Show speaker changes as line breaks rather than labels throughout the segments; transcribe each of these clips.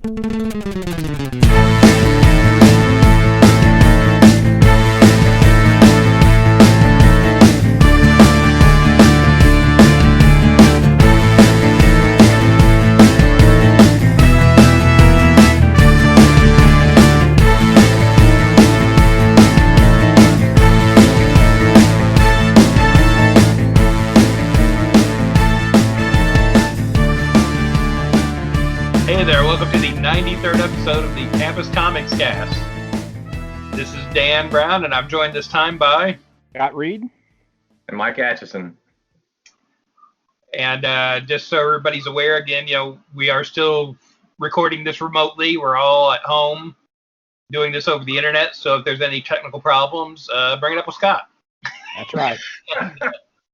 Hey there, welcome to the 93rd episode of the Campus Comics Cast. This is Dan Brown, and I'm joined this time by
Scott Reed
and Mike Atchison.
And just so everybody's aware, again, we are still recording this remotely. We're all at home doing this over the internet, so if there's any technical problems, bring it up with Scott.
That's right.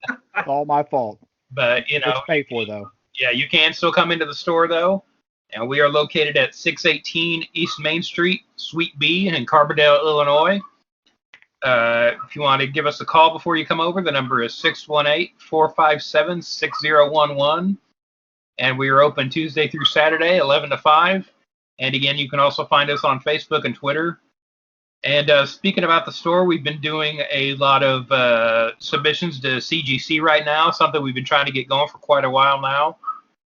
It's all my fault.
But,
It's paid for, though.
Yeah, you can still come into the store, though. And we are located at 618 East Main Street, Suite B in Carbondale, Illinois. If you want to give us a call before you come over, the number is 618-457-6011. And we are open Tuesday through Saturday, 11 to 5. And again, you can also find us on Facebook and Twitter. And speaking about the store, we've been doing a lot of submissions to CGC right now, something we've been trying to get going for quite a while now.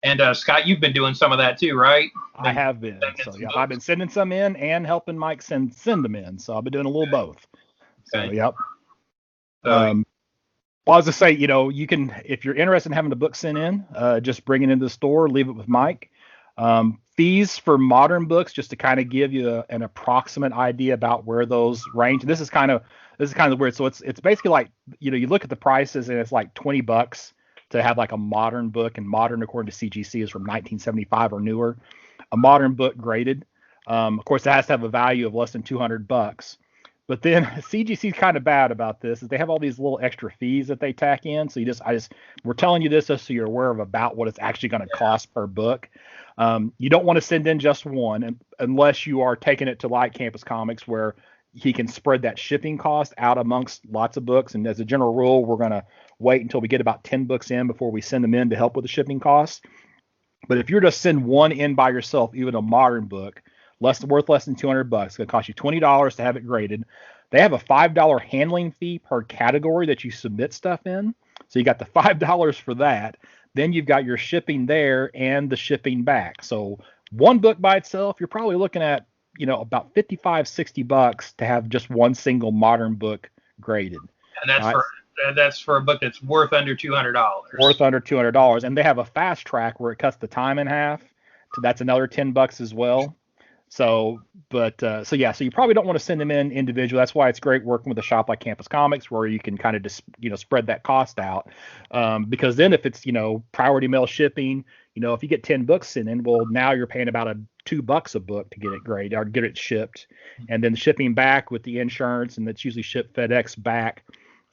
And Scott, you've been doing some of that too, right?
I have been. So yeah, I've been sending some in and helping Mike send them in. So I've been doing a little both. So
Okay.
yep.
So,
Well, I was just say, you can, if you're interested in having a book sent in, just bring it into the store, leave it with Mike. Fees for modern books, just to kind of give you an approximate idea about where those range. This is kind of weird. So it's basically like, you look at the prices and it's like $20 to have like a modern book, and modern according to CGC is from 1975 or newer. A modern book graded. Of course, it has to have a value of less than $200. But then CGC is kind of bad about this, is they have all these little extra fees that they tack in. So we're telling you this just so you're aware of about what it's actually going to cost per book. You don't want to send in just one unless you are taking it to like Campus Comics, where he can spread that shipping cost out amongst lots of books. And as a general rule, we're going to wait until we get about 10 books in before we send them in to help with the shipping costs. But if you're to send one in by yourself, even a modern book, worth less than $200, it's going to cost you $20 to have it graded. They have a $5 handling fee per category that you submit stuff in. So you got the $5 for that. Then you've got your shipping there and the shipping back. So one book by itself, you're probably looking at, about $55-$60 to have just one single modern book graded.
and that's for a book that's worth under $200.
Worth under $200. And they have a fast track where it cuts the time in half. So that's another $10 as well. So you probably don't want to send them in individually. That's why it's great working with a shop like Campus Comics, where you can kind of just, spread that cost out. Because then if it's, priority mail shipping, if you get 10 books in, well, now you're paying about $2 a book to get it graded or get it shipped. And then shipping back with the insurance, and that's usually shipped FedEx back.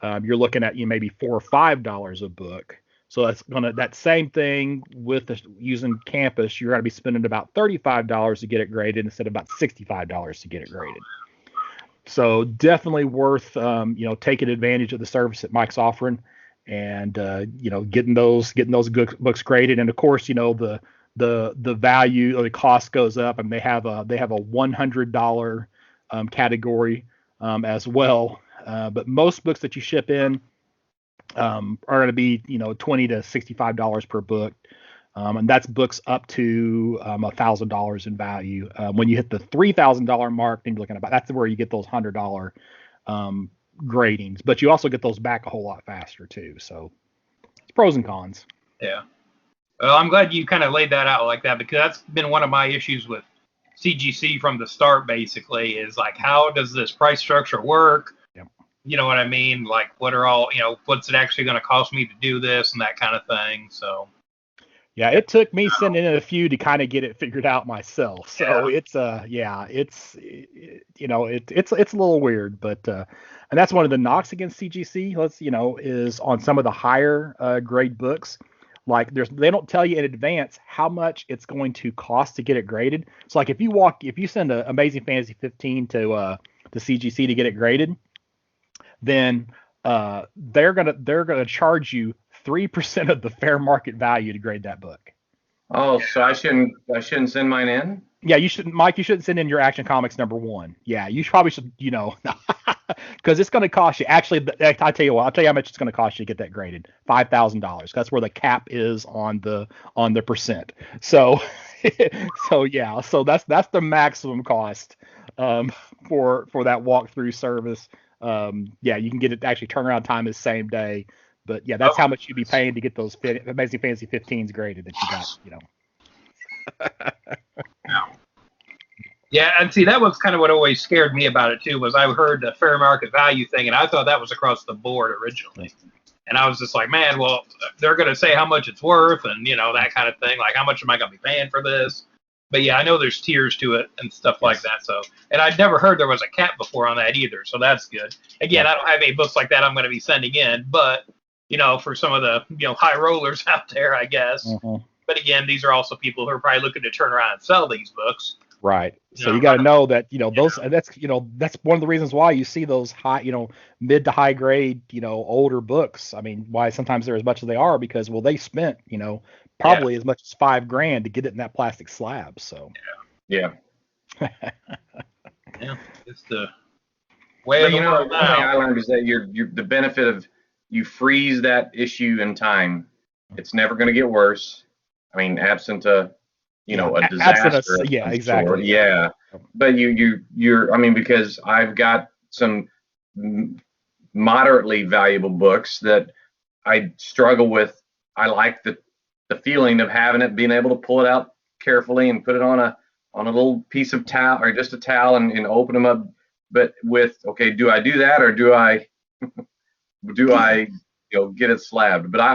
You're looking at maybe $4 or $5 a book. So that same thing with using Campus, you're going to be spending about $35 to get it graded instead of about $65 to get it graded. So definitely worth taking advantage of the service that Mike's offering, and getting those good books graded. And of course, the value or the cost goes up, and they have a $100 category as well. But most books that you ship in are going to be $20 to $65 per book, and that's books up to $1,000 in value. When you hit the $3,000 mark, then you're looking about, that's where you get those $100 gradings, but you also get those back a whole lot faster too. So it's pros and cons.
Yeah. Well, I'm glad you kind of laid that out like that, because that's been one of my issues with CGC from the start, basically, is like, how does this price structure work?
Yep.
You know what I mean? Like, what are all, what's it actually going to cost me to do this and that kind of thing. So.
Yeah, it took me sending in a few to kind of get it figured out myself. So
Yeah.
it's a little weird, but and that's one of the knocks against CGC. Is on some of the higher grade books, like they don't tell you in advance how much it's going to cost to get it graded. So like if you send a Amazing Fantasy 15 to CGC to get it graded, then they're gonna charge you 3% of the fair market value to grade that book.
Oh, so I shouldn't send mine in?
Yeah, you shouldn't, Mike. You shouldn't send in your Action Comics #1. Yeah, you probably should. Because it's going to cost you. Actually, I tell you what. I'll tell you how much it's going to cost you to get that graded. $5,000. That's where the cap is on the percent. So, yeah. So that's the maximum cost for that walkthrough service. Yeah, you can get it. Actually, turnaround time is same day. But yeah, that's how much you'd be paying to get those Amazing Fantasy 15s graded that you got.
Yeah, and see, that was kind of what always scared me about it too. Was I heard the fair market value thing, and I thought that was across the board originally, and I was just like, man, well, they're going to say how much it's worth, and that kind of thing. Like, how much am I going to be paying for this? But yeah, I know there's tiers to it and stuff like that. So, and I'd never heard there was a cap before on that either. So that's good. Again, I don't have any books like that I'm going to be sending in, but for some of the high rollers out there, I guess.
Mm-hmm.
But again, these are also people who are probably looking to turn around and sell these books.
Right. So you got to know that, those, that's one of the reasons why you see those high, mid to high grade, older books. I mean, why sometimes they're as much as they are because, well, they spent, probably as much as $5,000 to get it in that plastic slab. So,
Yeah.
Yeah. It's the way
But
of the world
one thing
now.
I learned is that you're the benefit of you freeze that issue in time. It's never going to get worse. I mean, absent a disaster.
Yeah, exactly.
Sort. Yeah. But you're I mean, because I've got some moderately valuable books that I struggle with. I like the feeling of having it, being able to pull it out carefully and put it on a little piece of towel or just a towel and open them up. But do I do that or do I get it slabbed? But I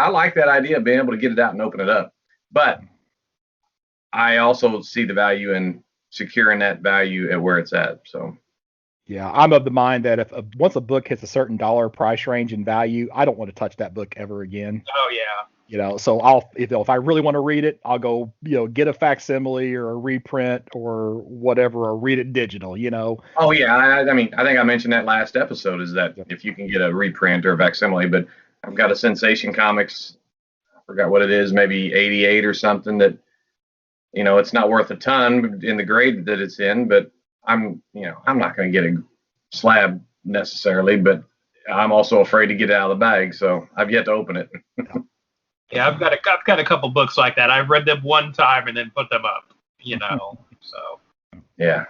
like that idea of being able to get it out and open it up. But I also see the value in securing that value at where it's at. So
yeah, I'm of the mind that once a book hits a certain dollar price range in value, I don't want to touch that book ever again.
Oh yeah.
So if I really want to read it, I'll go, get a facsimile or a reprint or whatever, or read it digital,
Oh yeah, I mean, I think I mentioned that last episode is that if you can get a reprint or a facsimile, but I've got a Sensation Comics, I forgot what it is, maybe 88 or something that, it's not worth a ton in the grade that it's in, but I'm not going to get a slab necessarily, but I'm also afraid to get it out of the bag, so I've yet to open it.
Yeah, I've got a couple books like that. I've read them one time and then put them up, so.
Yeah.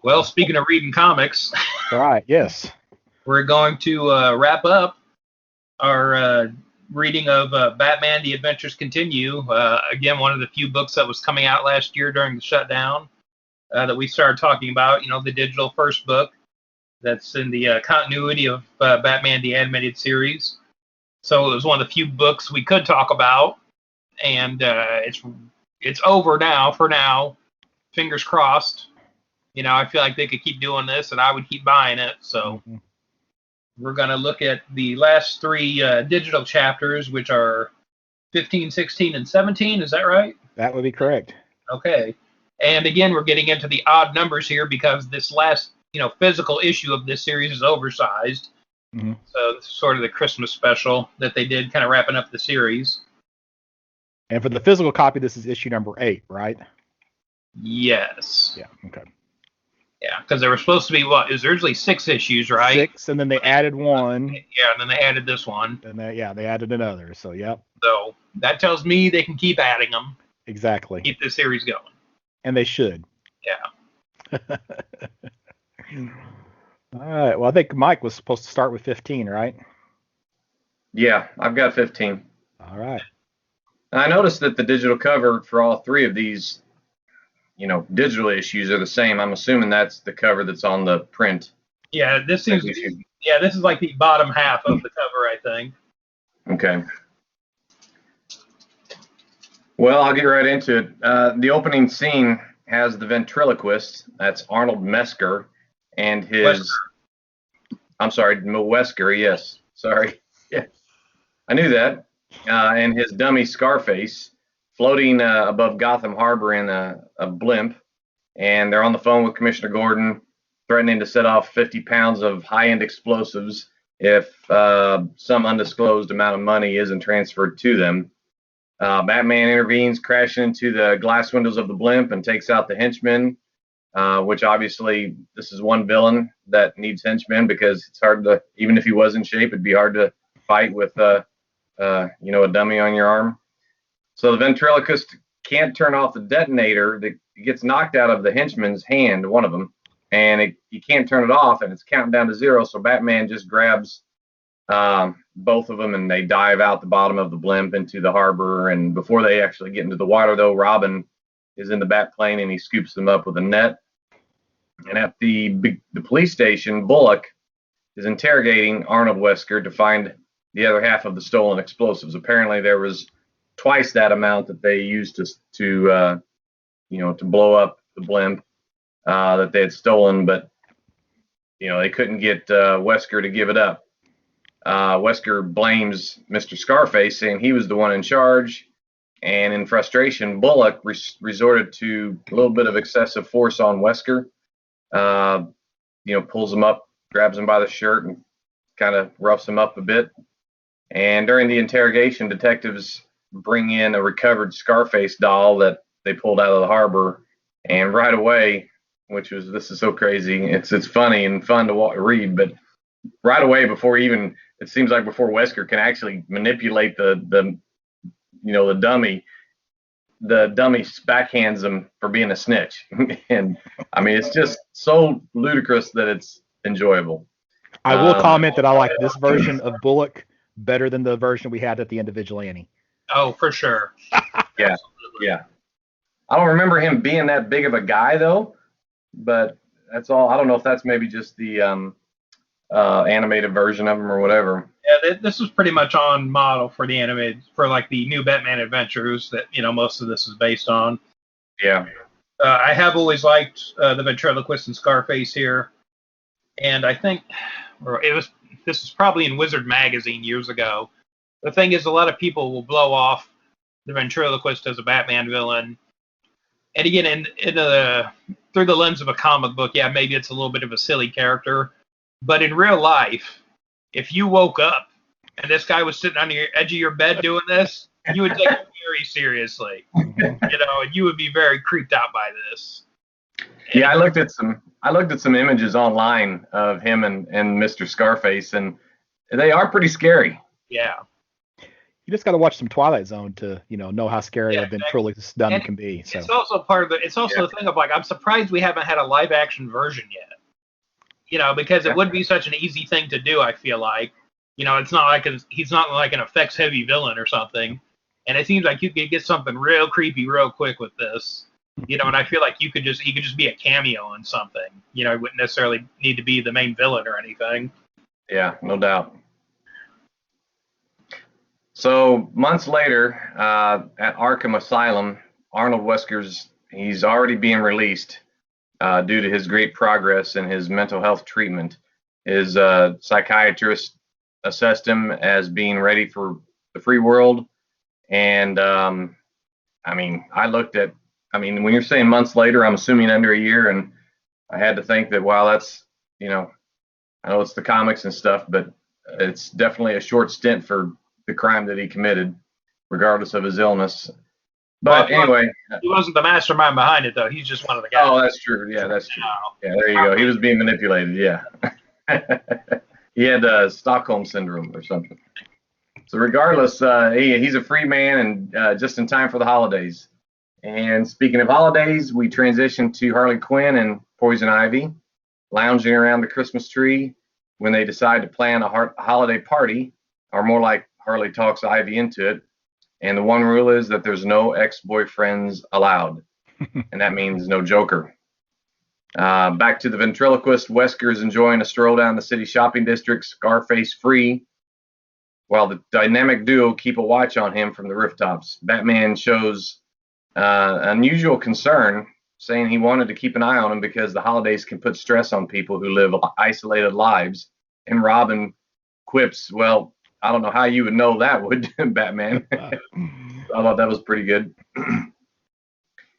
Well, speaking of reading comics.
All right, yes.
We're going to wrap up our reading of Batman: The Adventures Continue. Again, one of the few books that was coming out last year during the shutdown that we started talking about, the digital first book that's in the continuity of Batman: The Animated Series. So it was one of the few books we could talk about, and it's over now. For now, fingers crossed. I feel like they could keep doing this, and I would keep buying it. So we're going to look at the last three digital chapters, which are 15, 16, and 17. Is that right?
That would be correct.
Okay. And again, we're getting into the odd numbers here because this last physical issue of this series is oversized.
Mm-hmm.
So this is sort of the Christmas special that they did, kind of wrapping up the series.
And for the physical copy, this is issue number 8, right?
Yes.
Yeah. Okay.
Yeah, because there were supposed to be it was originally 6 issues, right?
6, and then they added 1.
Yeah, and then they added this one.
And they added another. So yep.
So that tells me they can keep adding them.
Exactly.
Keep the series going.
And they should.
Yeah.
All right. Well, I think Mike was supposed to start with 15, right?
Yeah, I've got 15.
All right.
And I noticed that the digital cover for all 3 of these, digital issues are the same. I'm assuming that's the cover that's on the print.
Yeah, this seems. Yeah, this is like the bottom half of the cover, I think.
Okay. Well, I'll get right into it. The opening scene has the ventriloquist. That's Arnold Mesker. And his, I'm sorry, Wesker, yes. Sorry. Yeah. I knew that. And his dummy Scarface floating above Gotham Harbor in a blimp. And they're on the phone with Commissioner Gordon, threatening to set off 50 pounds of high-end explosives if some undisclosed amount of money isn't transferred to them. Batman intervenes, crashing into the glass windows of the blimp and takes out the henchmen, which obviously this is one villain that needs henchmen because it's hard to, even if he was in shape, it'd be hard to fight with, a dummy on your arm. So the ventriloquist can't turn off the detonator. That gets knocked out of the henchman's hand, one of them, and he can't turn it off, and it's counting down to 0. So Batman just grabs both of them, and they dive out the bottom of the blimp into the harbor. And before they actually get into the water, though, Robin is in the bat plane, and he scoops them up with a net. And at the police station, Bullock is interrogating Arnold Wesker to find the other half of the stolen explosives. Apparently, there was twice that amount that they used to blow up the blimp that they had stolen, but they couldn't get Wesker to give it up. Wesker blames Mr. Scarface, saying he was the one in charge, and in frustration, Bullock resorted to a little bit of excessive force on Wesker. Pulls him up, grabs him by the shirt, and kind of roughs him up a bit. And during the interrogation, detectives bring in a recovered Scarface doll that they pulled out of the harbor, and right away, this is so crazy. It's funny and fun to read, but right away, it seems like before Wesker can actually manipulate the dummy, the dummy backhands him for being a snitch. And I mean, it's just so ludicrous that it's enjoyable.
I will comment that I like this version of Bullock better than the version we had at the end of Vigilante.
Oh, for sure.
Yeah. I don't remember him being that big of a guy, though, but that's all. I don't know if that's maybe just the animated version of him or whatever.
Yeah, this was pretty much on model for the animated, for like the new Batman Adventures that most of this is based on.
Yeah.
I have always liked the ventriloquist and Scarface here, and I think this was probably in Wizard magazine years ago. The thing is, a lot of people will blow off the ventriloquist as a Batman villain, and again, through the lens of a comic book, yeah, maybe it's a little bit of a silly character, but in real life, if you woke up and this guy was sitting on the edge of your bed doing this, you would take it very seriously, and you would be very creeped out by this.
Yeah, I looked at some images online of him and Mr. Scarface, and they are pretty scary.
Yeah.
You just got to watch some Twilight Zone to, know how scary a ventriloquist dummy can be. So.
It's also the thing of, like, I'm surprised we haven't had a live action version yet. Because it would be such an easy thing to do, I feel like. It's not like he's not like an effects heavy villain or something. And it seems like you could get something real creepy real quick with this. And I feel like he could just be a cameo in something. He wouldn't necessarily need to be the main villain or anything.
Yeah, no doubt. So months later, at Arkham Asylum, Arnold Wesker's he's already being released due to his great progress in his mental health treatment. His psychiatrist assessed him as being ready for the free world. And when you're saying months later, I'm assuming under a year, and I had to think that, wow, that's, I know it's the comics and stuff, but it's definitely a short stint for the crime that he committed, regardless of his illness. But anyway,
he wasn't the mastermind behind it, though. He's just one of the guys.
Oh, that's true. Yeah, that's true. Yeah, there you go. He was being manipulated. Yeah. He had Stockholm syndrome or something. So regardless, he's a free man, and just in time for the holidays. And speaking of holidays, we transition to Harley Quinn and Poison Ivy lounging around the Christmas tree when they decide to plan a holiday party, or more like Harley talks Ivy into it. And the one rule is that there's no ex-boyfriends allowed. And that means no Joker. Back to the ventriloquist. Wesker is enjoying a stroll down the city shopping district, Scarface free, while the dynamic duo keep a watch on him from the rooftops. Batman shows unusual concern, saying he wanted to keep an eye on him because the holidays can put stress on people who live isolated lives. And Robin quips, well, I don't know how you would know that, would Batman? I thought that was pretty good. And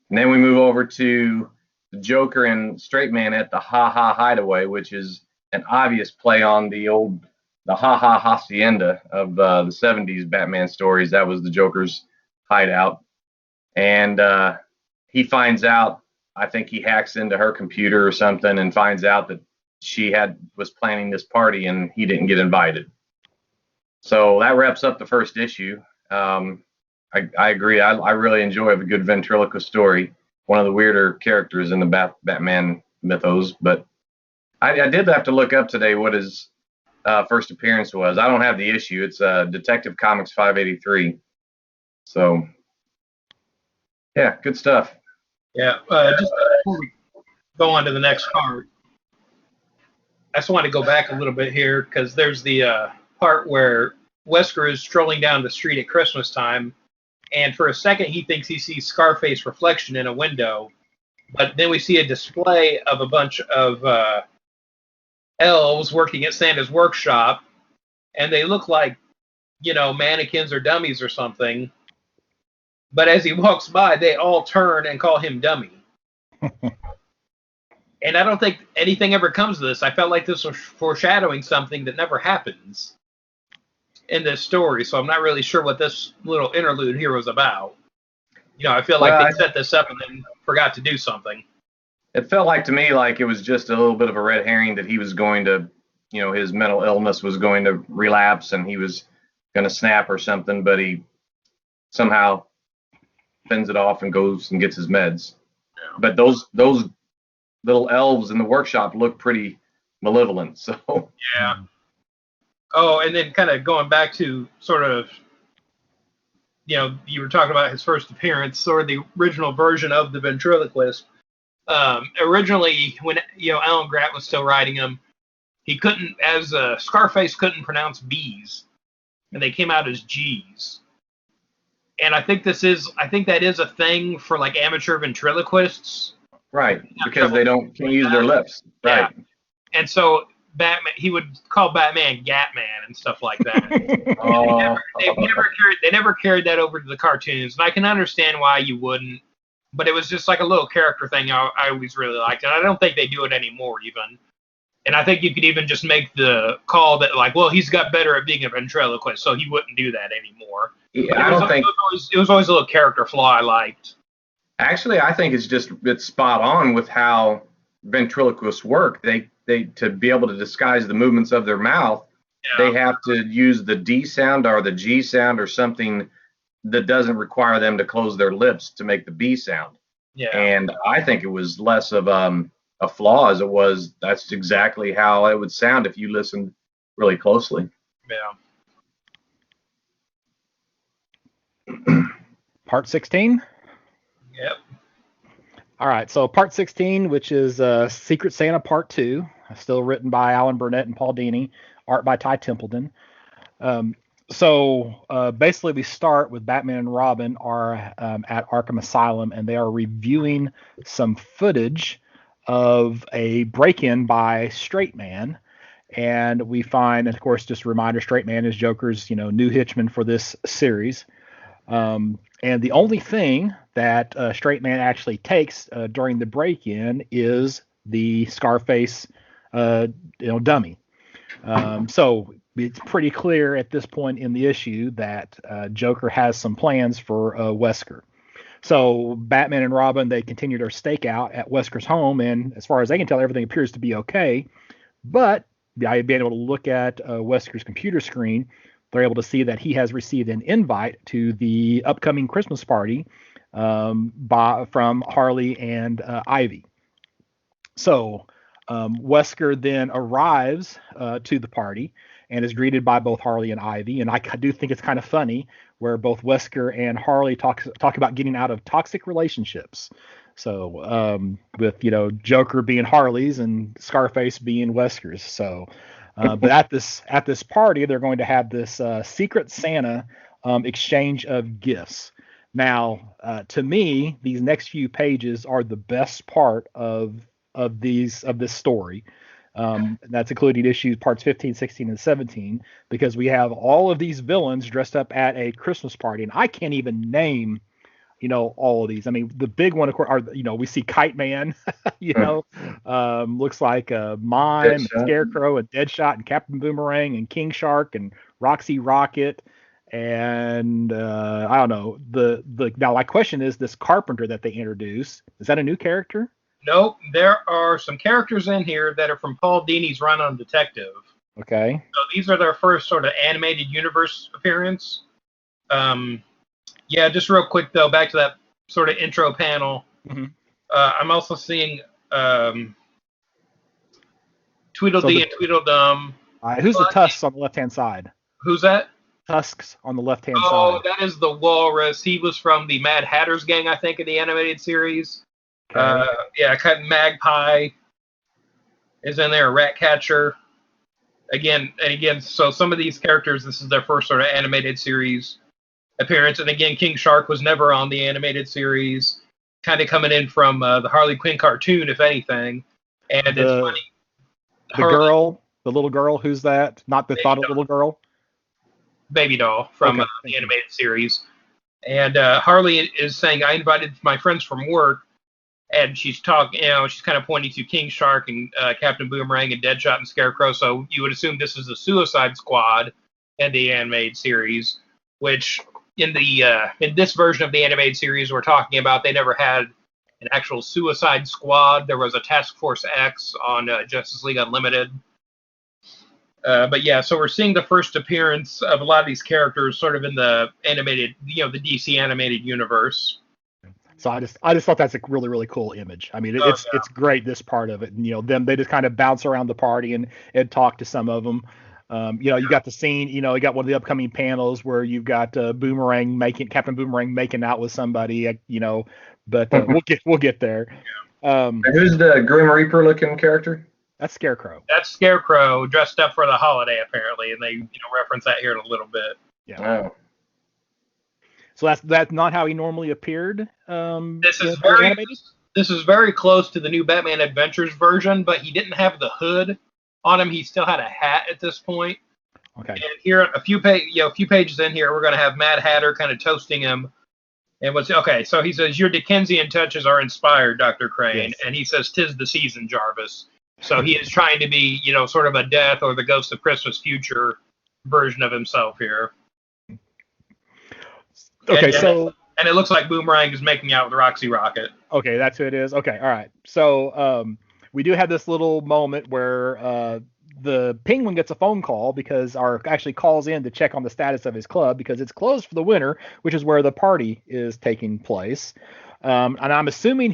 then we move over to the Joker and Straight Man at the Ha Ha Hideaway, which is an obvious play on the Ha Ha Hacienda of the 70s Batman stories. That was the Joker's hideout, and he finds out. I think he hacks into her computer or something and finds out that she was planning this party and he didn't get invited. So that wraps up the first issue. I agree. I really enjoy a good ventriloquist story. One of the weirder characters in the Batman mythos. But I did have to look up today what his first appearance was. I don't have the issue. It's Detective Comics 583. So, yeah, good stuff.
Yeah, just before we go on to the next part, I just want to go back a little bit here because there's the part where Wesker is strolling down the street at Christmas time, and for a second he thinks he sees Scarface reflection in a window, but then we see a display of a bunch of elves working at Santa's workshop, and they look like, mannequins or dummies or something. But as he walks by, they all turn and call him dummy. And I don't think anything ever comes of this. I felt like this was foreshadowing something that never happens in this story, so I'm not really sure what this little interlude here was about. I feel like they set this up and then forgot to do something.
It felt like to me like it was just a little bit of a red herring that he was going to, his mental illness was going to relapse and he was going to snap or something, but he somehow fends it off and goes and gets his meds. Yeah. But those little elves in the workshop look pretty malevolent. So
yeah. Oh, and then kind of going back to sort of, you were talking about his first appearance, sort of the original version of the ventriloquist. Originally, when Alan Grant was still writing him, he couldn't, as Scarface couldn't pronounce B's, and they came out as G's. And I think that is a thing for like amateur ventriloquists.
Right, because they can't use their lips. Right.
Yeah. And so Batman, he would call Batman Gatman and stuff like that. They never carried that over to the cartoons, and I can understand why you wouldn't. But it was just like a little character thing I always really liked, and I don't think they do it anymore even. And I think you could even just make the call that like, well, he's got better at being a ventriloquist, so he wouldn't do that anymore.
Yeah,
it was always a little character flaw I liked.
Actually, I think it's spot on with how ventriloquists work. They to be able to disguise the movements of their mouth, they have to use the D sound or the G sound or something that doesn't require them to close their lips to make the B sound. Yeah. And I think it was less of a flaw as it was. That's exactly how it would sound if you listened really closely.
Yeah.
Part 16?
Yep.
All right, so Part 16, which is Secret Santa Part 2, still written by Alan Burnett and Paul Dini, art by Ty Templeton. So basically we start with Batman and Robin are at Arkham Asylum, and they are reviewing some footage of a break-in by Straight Man. And we find, and of course, just a reminder, Straight Man is Joker's, new henchman for this series. And the only thing that Straight Man actually takes during the break-in is the Scarface, dummy. So it's pretty clear at this point in the issue that Joker has some plans for Wesker. So Batman and Robin, they continue their stakeout at Wesker's home, and as far as they can tell, everything appears to be okay. But by being able to look at Wesker's computer screen, they're able to see that he has received an invite to the upcoming Christmas party from Harley and Ivy. So Wesker then arrives to the party and is greeted by both Harley and Ivy. And I do think it's kind of funny where both Wesker and Harley talk about getting out of toxic relationships. So with, Joker being Harley's and Scarface being Wesker's. So, but at this party, they're going to have this Secret Santa exchange of gifts. Now, to me, these next few pages are the best part of this story. That's including issues parts 15, 16, and 17, because we have all of these villains dressed up at a Christmas party, and I can't even name, all of these. I mean, the big one, of course, are, we see Kite Man, looks like Mime, and Scarecrow, and Deadshot, and Captain Boomerang, and King Shark, and Roxy Rocket, And I don't know. Now my question is, this Carpenter that they introduce, is that a new character?
Nope. There are some characters in here that are from Paul Dini's run on Detective.
Okay.
So these are their first sort of animated universe appearance. Yeah, just real quick though, back to that sort of intro panel.
Mm-hmm.
I'm also seeing Tweedledee and Tweedledum.
Who's the Tusks on the left-hand side?
Who's that?
Tusks on the left-hand side.
Oh, that is the Walrus. He was from the Mad Hatter's gang, I think, in the animated series.
Okay.
Yeah, Magpie is in there. Ratcatcher. Again, so some of these characters, this is their first sort of animated series appearance. And again, King Shark was never on the animated series. Kind of coming in from the Harley Quinn cartoon, if anything. And it's funny.
The little girl, who's that? Not the thought of little girl?
Baby doll from the animated series. And Harley is saying, I invited my friends from work. And she's talking, she's kind of pointing to King Shark and Captain Boomerang and Deadshot and Scarecrow. So you would assume this is the Suicide Squad in the animated series, which in this version of the animated series we're talking about, they never had an actual Suicide Squad. There was a Task Force X on Justice League Unlimited. But yeah, so we're seeing the first appearance of a lot of these characters sort of in the animated, the DC animated universe.
So I just thought that's a really, really cool image. I mean, it's great, this part of it. And, they just kind of bounce around the party and talk to some of them. You got the scene, you got one of the upcoming panels where you've got Captain Boomerang making out with somebody, but we'll get there.
And who's the Grim Reaper looking character?
That's Scarecrow.
That's Scarecrow dressed up for the holiday, apparently, and they reference that here in a little bit.
Yeah. Oh. So that's not how he normally appeared.
This is very close to the new Batman Adventures version, but he didn't have the hood on him. He still had a hat at this point.
Okay.
And here, a few pages in here, we're going to have Mad Hatter kind of toasting him. And so he says, your Dickensian touches are inspired, Dr. Crane. Yes. And he says, 'tis the season, Jarvis. So he is trying to be, sort of a Death or the Ghost of Christmas Future version of himself here.
Okay,
and it looks like Boomerang is making out with Roxy Rocket.
Okay, that's who it is. Okay, all right. So we do have this little moment where the Penguin gets a phone call actually calls in to check on the status of his club because it's closed for the winter, which is where the party is taking place. And I'm assuming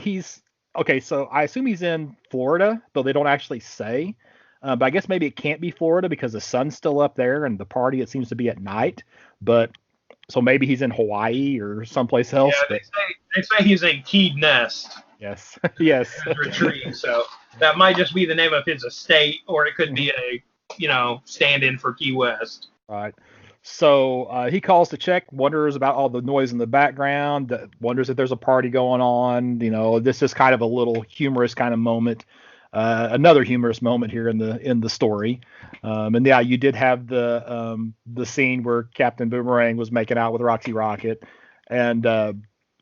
I assume he's in Florida, though they don't actually say. But I guess maybe it can't be Florida because the sun's still up there and the party, it seems to be at night. But so maybe he's in Hawaii or someplace else.
Yeah, they say he's in Key Nest.
Yes. Yes.
Retreat. So that might just be the name of his estate, or it could be a stand-in for Key West.
Right. So he calls to check, wonders about all the noise in the background, wonders if there's a party going on. This is kind of a little humorous kind of moment. Another humorous moment here in the story. And yeah, you did have the scene where Captain Boomerang was making out with Roxy Rocket. And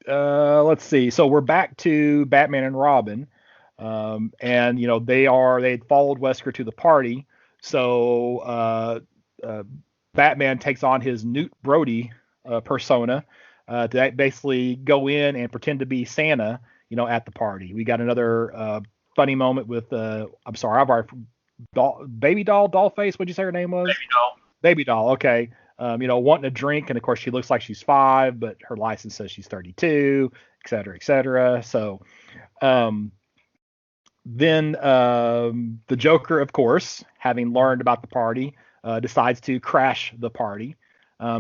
let's see. So we're back to Batman and Robin. And they had followed Wesker to the party. So Batman takes on his Newt Brody persona to basically go in and pretend to be Santa, at the party. We got another funny moment with Baby Doll face. What'd you say her name was? Baby Doll. Okay. Wanting a drink, and of course she looks like she's 5, but her license says she's 32, et cetera, et cetera. So, then the Joker, of course, having learned about the party, decides to crash the party.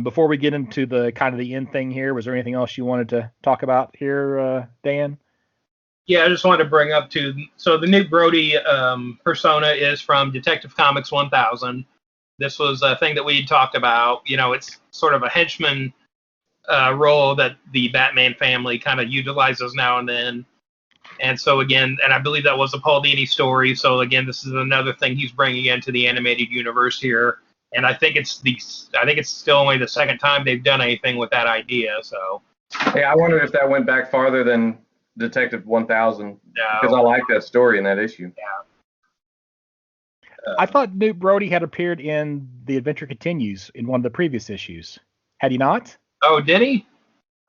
Before we get into the kind of the end thing here, was there anything else you wanted to talk about here, Dan?
Yeah, I just wanted to bring up so the Newt Brody persona is from Detective Comics 1000. This was a thing that we talked about. It's sort of a henchman role that the Batman family kind of utilizes now and then. And so again, and I believe that was a Paul Dini story. So again, this is another thing he's bringing into the animated universe here. And I think it's still only the second time they've done anything with that idea. So.
Hey, I wondered if that went back farther than Detective 1000 because I like that story in that issue.
Yeah.
I thought Newt Brody had appeared in The Adventure Continues in one of the previous issues. Had he not?
Oh, did he?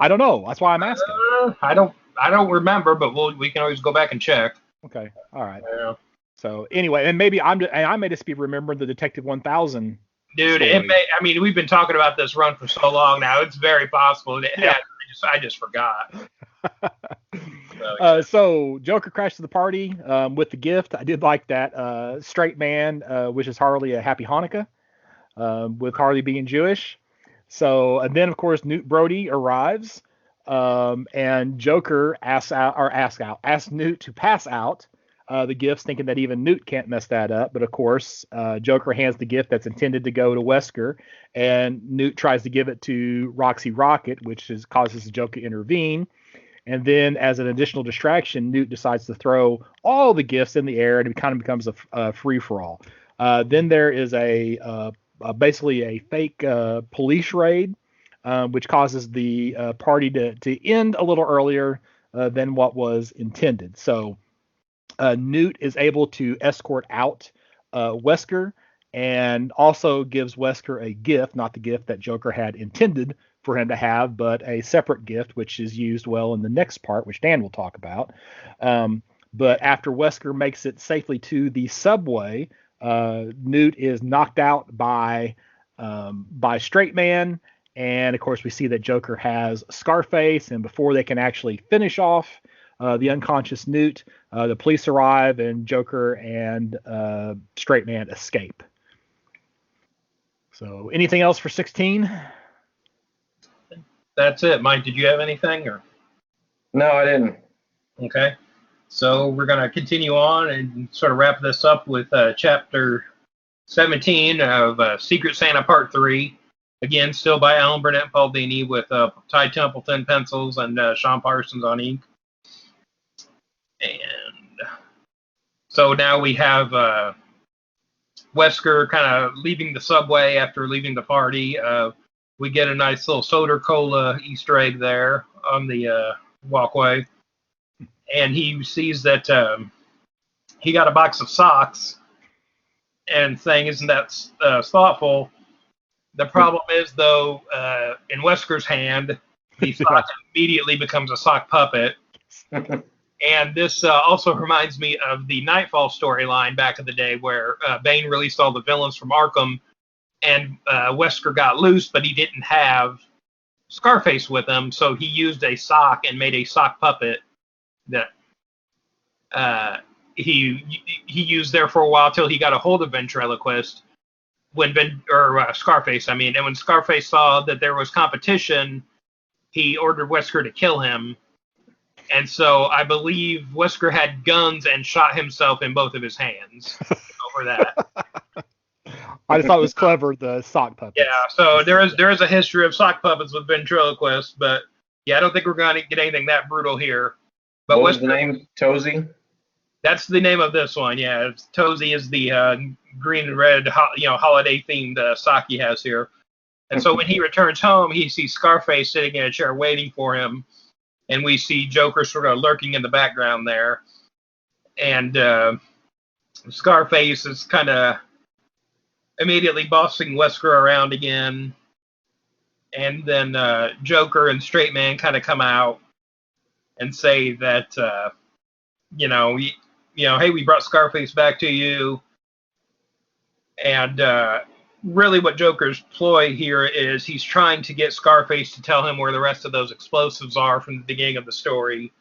I don't know. That's why I'm asking.
I don't remember, but we can always go back and check.
Okay. All right.
Yeah.
So anyway, and maybe I may just be remembering the Detective 1000.
Dude,
story.
I mean, we've been talking about this run for so long now. It's very possible.
Yeah.
I just forgot.
So Joker crashes the party with the gift. I did like that. Straight man wishes Harley a happy Hanukkah, with Harley being Jewish. So, and then of course Newt Brody arrives, and Joker asks Newt to pass out the gifts, thinking that even Newt can't mess that up. But of course, Joker hands the gift that's intended to go to Wesker, and Newt tries to give it to Roxy Rocket, which causes the Joker to intervene. And then, as an additional distraction, Newt decides to throw all the gifts in the air, and it kind of becomes a free-for-all. Then there is basically a fake police raid, which causes the party to end a little earlier than what was intended. So Newt is able to escort out Wesker, and also gives Wesker a gift, not the gift that Joker had intended for him to have, but a separate gift, which is used well in the next part, which Dan will talk about. But after Wesker makes it safely to the subway, Newt is knocked out by Straight Man, and of course we see that Joker has Scarface, and before they can actually finish off the unconscious Newt, the police arrive, and Joker and Straight Man escape. So anything else for 16?
That's it. Mike, did you have anything? Or
No, I didn't.
okay. So we're going to continue on and sort of wrap this up with chapter 17 of Secret Santa Part 3. Again, still by Alan Burnett and Paul Dini, with Ty Templeton pencils and Sean Parsons on ink. And so now we have Wesker kind of leaving the subway after leaving the party. We get a nice little soda cola Easter egg there on the walkway. And he sees that he got a box of socks and saying, "Isn't that thoughtful?" The problem is, though, in Wesker's hand, the sock immediately becomes a sock puppet. And this also reminds me of the Nightfall storyline back in the day, where Bane released all the villains from Arkham, and Wesker got loose, but he didn't have Scarface with him, so he used a sock and made a sock puppet that he used there for a while till he got a hold of Ventriloquist. Scarface, I mean, and when Scarface saw that there was competition, he ordered Wesker to kill him. And so I believe Wesker had guns and shot himself in both of his hands over that.
I just thought it was clever, the sock puppets.
Yeah, so there is a history of sock puppets with Ventriloquist, but yeah, I don't think we're going to get anything that brutal here. But
what was the name? Tozy?
That's the name of this one, yeah. Tozy is the green and red, holiday themed sock he has here. And so when he returns home, he sees Scarface sitting in a chair waiting for him. And we see Joker sort of lurking in the background there. And Scarface is kind of immediately bossing Wesker around again. And then Joker and Straight Man kind of come out and say that, hey, we brought Scarface back to you. And really what Joker's ploy here is he's trying to get Scarface to tell him where the rest of those explosives are from the beginning of the story,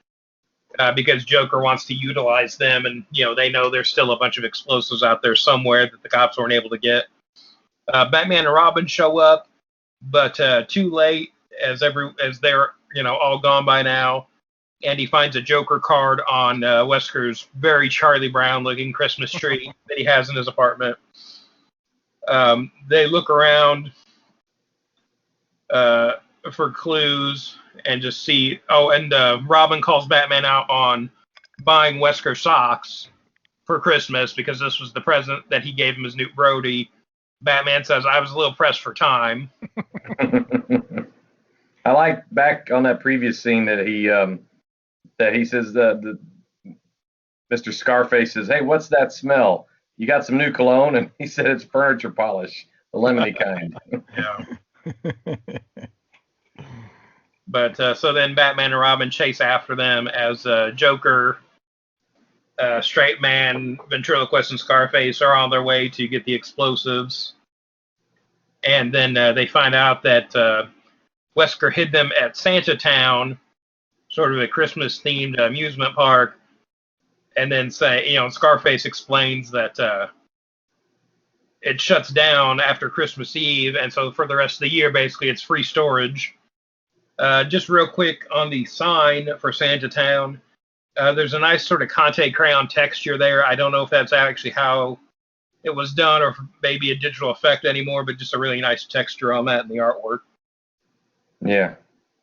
because Joker wants to utilize them, and they know there's still a bunch of explosives out there somewhere that the cops weren't able to get. Batman and Robin show up, but too late, as they're all gone by now, and he finds a Joker card on Wesker's very Charlie Brown looking Christmas tree that he has in his apartment. They look around for clues and just see. Oh, and Robin calls Batman out on buying Wesker socks for Christmas because this was the present that he gave him as Newt Brody. Batman says, "I was a little pressed for time."
I like back on that previous scene that he says the Mr. Scarface says, "Hey, what's that smell? You got some new cologne?" And he said it's furniture polish, the lemony kind.
Yeah. But so then Batman and Robin chase after them as Joker, Straight Man, Ventriloquist, and Scarface are on their way to get the explosives. And then they find out that Wesker hid them at Santa Town, sort of a Christmas-themed amusement park. And then Scarface explains that it shuts down after Christmas Eve, and so for the rest of the year, basically, it's free storage. Just real quick on the sign for Santa Town, there's a nice sort of Conte crayon texture there. I don't know if that's actually how it was done or maybe a digital effect anymore, but just a really nice texture on that in the artwork.
Yeah.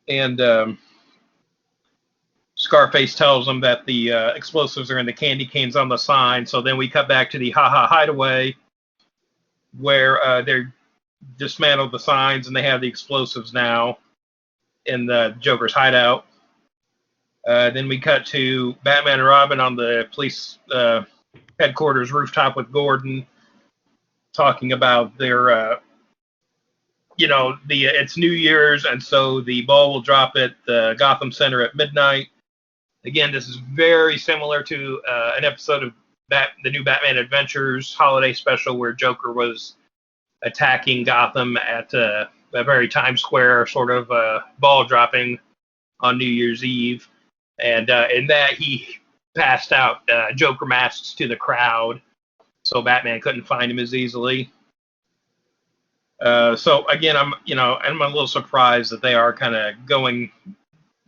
And Scarface tells them that the explosives are in the candy canes on the sign. So then we cut back to the hideaway where they dismantled the signs and they have the explosives now in the Joker's hideout. Then we cut to Batman and Robin on the police headquarters rooftop with Gordon talking about their, it's New Year's, and so the ball will drop at the Gotham Center at midnight. Again, this is very similar to an episode of the new Batman Adventures holiday special where Joker was attacking Gotham at a very Times Square sort of ball dropping on New Year's Eve. And in that, he passed out Joker masks to the crowd, so Batman couldn't find him as easily. So again, I'm a little surprised that they are kind of going.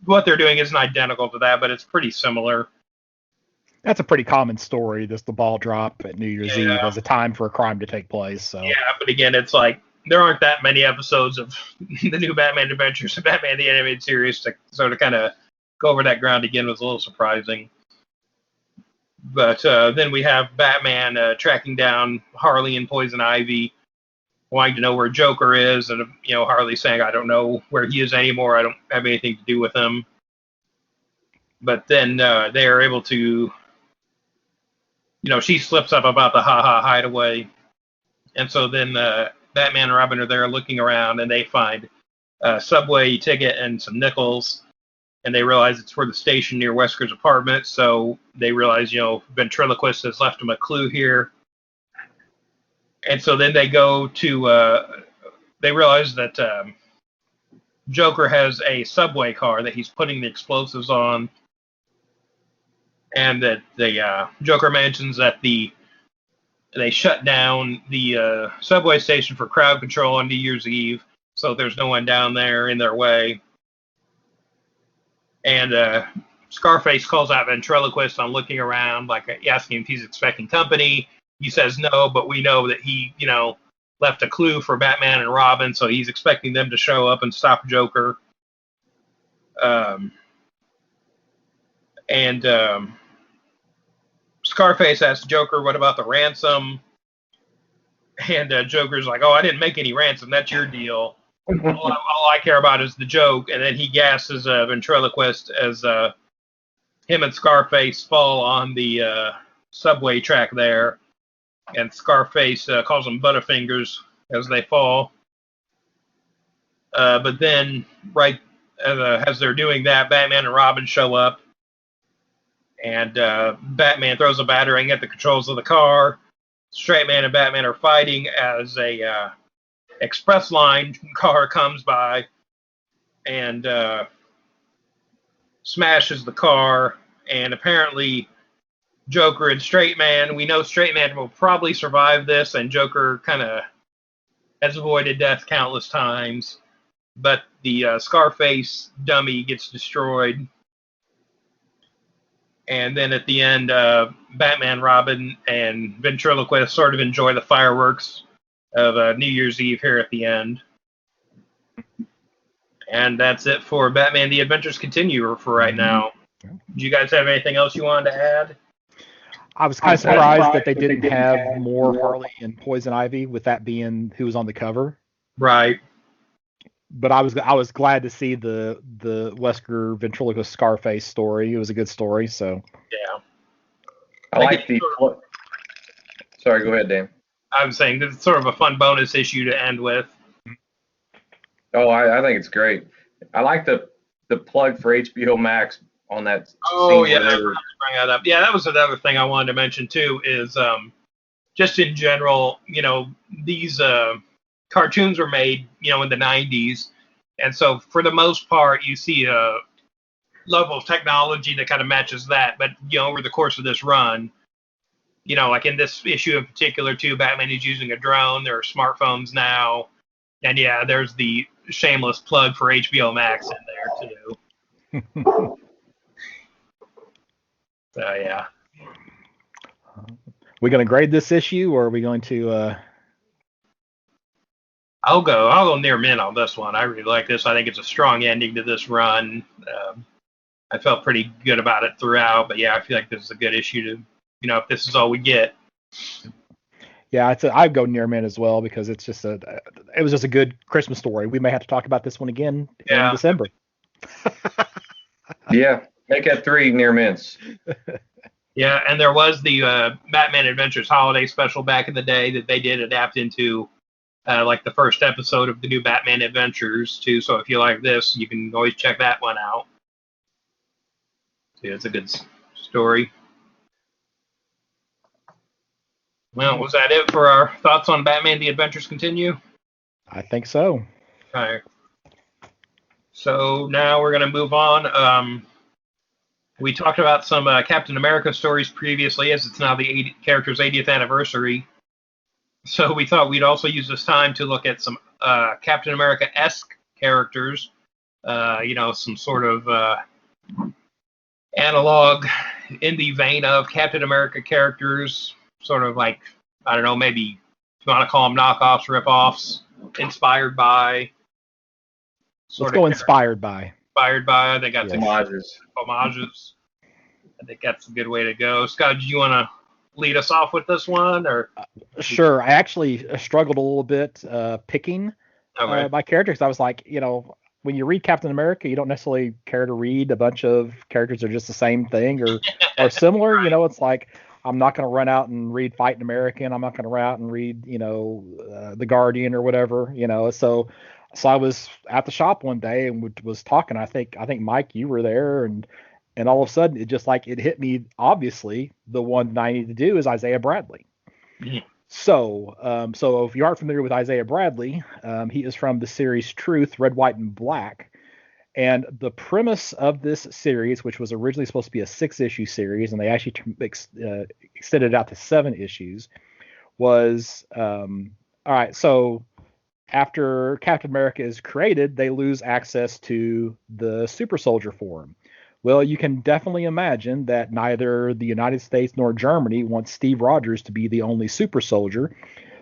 What they're doing isn't identical to that, but it's pretty similar.
That's a pretty common story. The ball drop at New Year's Eve as a time for a crime to take place. So
yeah, but again, it's like there aren't that many episodes of the new Batman Adventures and Batman the Animated Series to sort of kind of go over that ground again. Was a little surprising. But then we have Batman tracking down Harley and Poison Ivy, wanting to know where Joker is, and Harley saying, "I don't know where he is anymore. I don't have anything to do with him." But then they are able to, she slips up about the hideaway, and so then Batman and Robin are there looking around, and they find a subway ticket and some nickels, and they realize it's for the station near Wesker's apartment. So they realize, Ventriloquist has left them a clue here. And so then they go to, they realize that Joker has a subway car that he's putting the explosives on. And that the Joker mentions that they shut down the subway station for crowd control on New Year's Eve. So there's no one down there in their way. And Scarface calls out Ventriloquist on looking around, like asking if he's expecting company. He says no, but we know that he, left a clue for Batman and Robin, so he's expecting them to show up and stop Joker. Scarface asks Joker, "What about the ransom?" And Joker's like, "Oh, I didn't make any ransom. That's your deal. All I care about is the joke." And then he gasses Ventriloquist as him and Scarface fall on the subway track there. And Scarface calls them Butterfingers as they fall. But then, right as they're doing that, Batman and Robin show up. And Batman throws a battering at the controls of the car. Straight Man and Batman are fighting as a express line car comes by and smashes the car. And apparently Joker and Straight Man, we know Straight Man will probably survive this, and Joker kind of has avoided death countless times. But the Scarface dummy gets destroyed. And then at the end, Batman, Robin, and Ventriloquist sort of enjoy the fireworks of New Year's Eve here at the end. And that's it for Batman The Adventures Continue for right now. Do you guys have anything else you wanted to add?
I was kind of surprised that they didn't have more Harley and Poison Ivy, with that being who was on the cover.
Right.
But I was glad to see the Wesker Ventriloquist Scarface story. It was a good story. So
yeah,
I like the. Sorry, go ahead, Dan.
I'm saying this is sort of a fun bonus issue to end with.
Oh, I think it's great. I like the plug for HBO Max on that
Oh
scene
yeah,
where
I
they
forgot
were.
to bring that up. Yeah, that was another thing I wanted to mention too. Is just in general, these cartoons were made, in the '90s, and so for the most part, you see a level of technology that kind of matches that. But over the course of this run, like in this issue in particular, too, Batman is using a drone. There are smartphones now, and yeah, there's the shameless plug for HBO Max in there too. So yeah.
We going to grade this issue, or are we going to?
I'll go near mint on this one. I really like this. I think it's a strong ending to this run. I felt pretty good about it throughout, but yeah, I feel like this is a good issue to, if this is all we get.
Yeah, I'd go near mint as well because it was just a good Christmas story. We may have to talk about this one again in
Yeah,
December.
Yeah, make that 3 near mints.
yeah, and there was the Batman Adventures holiday special back in the day that they did adapt into, like the first episode of the new Batman Adventures too. So if you like this, you can always check that one out. Yeah, it's a good story. Well, was that it for our thoughts on Batman: The Adventures Continue?
I think so.
Okay. So now we're going to move on. We talked about some Captain America stories previously, as it's now the character's 80th anniversary. So we thought we'd also use this time to look at some Captain America-esque characters, some sort of analog in the vein of Captain America characters, sort of like, I don't know, maybe if you want to call them knockoffs, rip-offs, inspired by.
Let's go inspired by.
Inspired by. I think that's
Homages.
Homages. I think that's a good way to go. Scott, do you want to lead us off with this one, or?
Sure. I actually struggled a little bit picking my characters. I was like, when you read Captain America, you don't necessarily care to read a bunch of characters that are just the same thing or similar.
Right.
It's like I'm not going to run out and read Fighting American. I'm not going to run out and read, The Guardian or whatever. So I was at the shop one day and was talking. I think Mike, you were there, and all of a sudden it just like it hit me. Obviously, the one that I need to do is Isaiah Bradley.
Mhm.
So if you aren't familiar with Isaiah Bradley, he is from the series Truth, Red, White, and Black. And the premise of this series, which was originally supposed to be a 6-issue series, and they actually extended it out to 7 issues, was all right. So after Captain America is created, they lose access to the super soldier forum. Well, you can definitely imagine that neither the United States nor Germany wants Steve Rogers to be the only super soldier.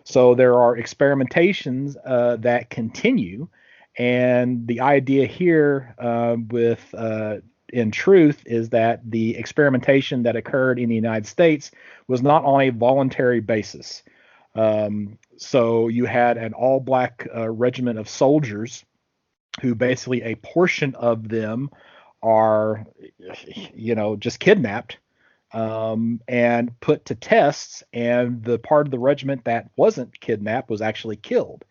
So there are experimentations that continue. And the idea here in truth is that the experimentation that occurred in the United States was not on a voluntary basis. So you had an all-black regiment of soldiers who basically a portion of them are, just kidnapped and put to tests, and the part of the regiment that wasn't kidnapped was actually killed.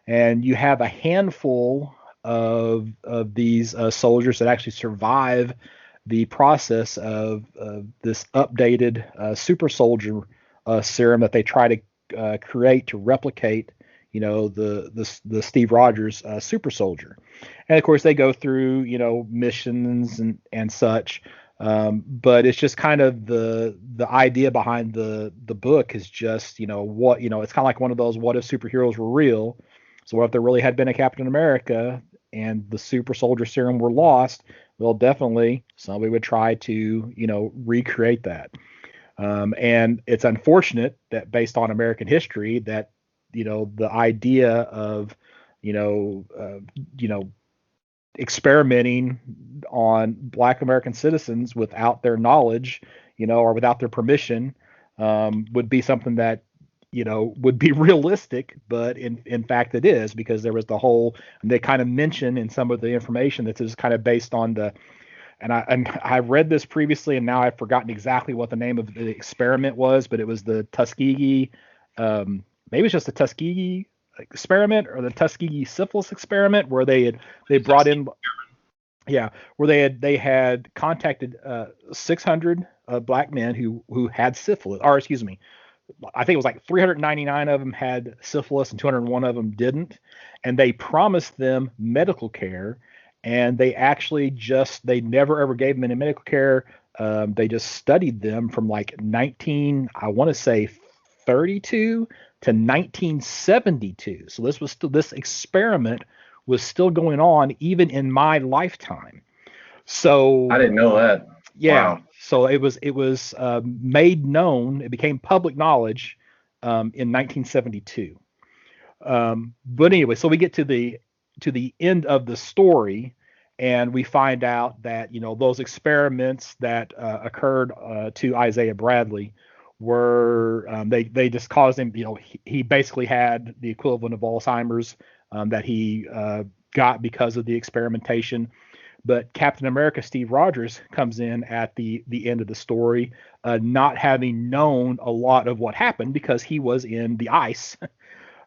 And you have a handful of these soldiers that actually survive the process of this updated super soldier serum that they try to create to replicate, the Steve Rogers super soldier. And of course they go through, missions and such. But it's just kind of the idea behind the book is just, it's kind of like one of those what if superheroes were real. So what if there really had been a Captain America and the super soldier serum were lost? Well, definitely somebody would try to, recreate that. And it's unfortunate that based on American history that, the idea of, experimenting on Black American citizens without their knowledge, or without their permission, would be something that, would be realistic, but in fact it is, because there was the whole, and they kind of mention in some of the information that is kind of based on and I read this previously and now I've forgotten exactly what the name of the experiment was, but it was the Tuskegee, maybe it's just the Tuskegee experiment, or the Tuskegee syphilis experiment, where they brought in, yeah, where they had contacted 600 black men who had syphilis, or excuse me, I think it was like 399 of them had syphilis and 201 of them didn't, and they promised them medical care, and they actually they never ever gave them any medical care. They just studied them from like 1932 to 1972. So this experiment was still going on even in my lifetime. So
I didn't know that.
yeah.
Wow.
So it was made known. It became public knowledge in 1972. But anyway, so we get to the end of the story, and we find out that those experiments that occurred to Isaiah Bradley were they just caused him. He basically had the equivalent of Alzheimer's that he got because of the experimentation. But Captain America Steve Rogers comes in at the end of the story, not having known a lot of what happened because he was in the ice.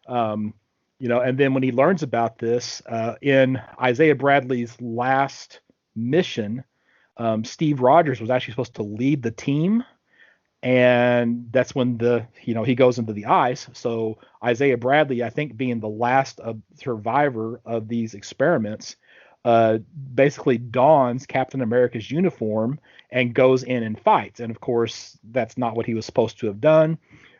And then when he learns about this, in Isaiah Bradley's last mission, Steve Rogers was actually supposed to lead the team. And that's when he goes into the ice. So Isaiah Bradley, I think being the last survivor of these experiments, basically dons Captain America's uniform and goes in and fights. And of course, that's not what he was supposed to have done.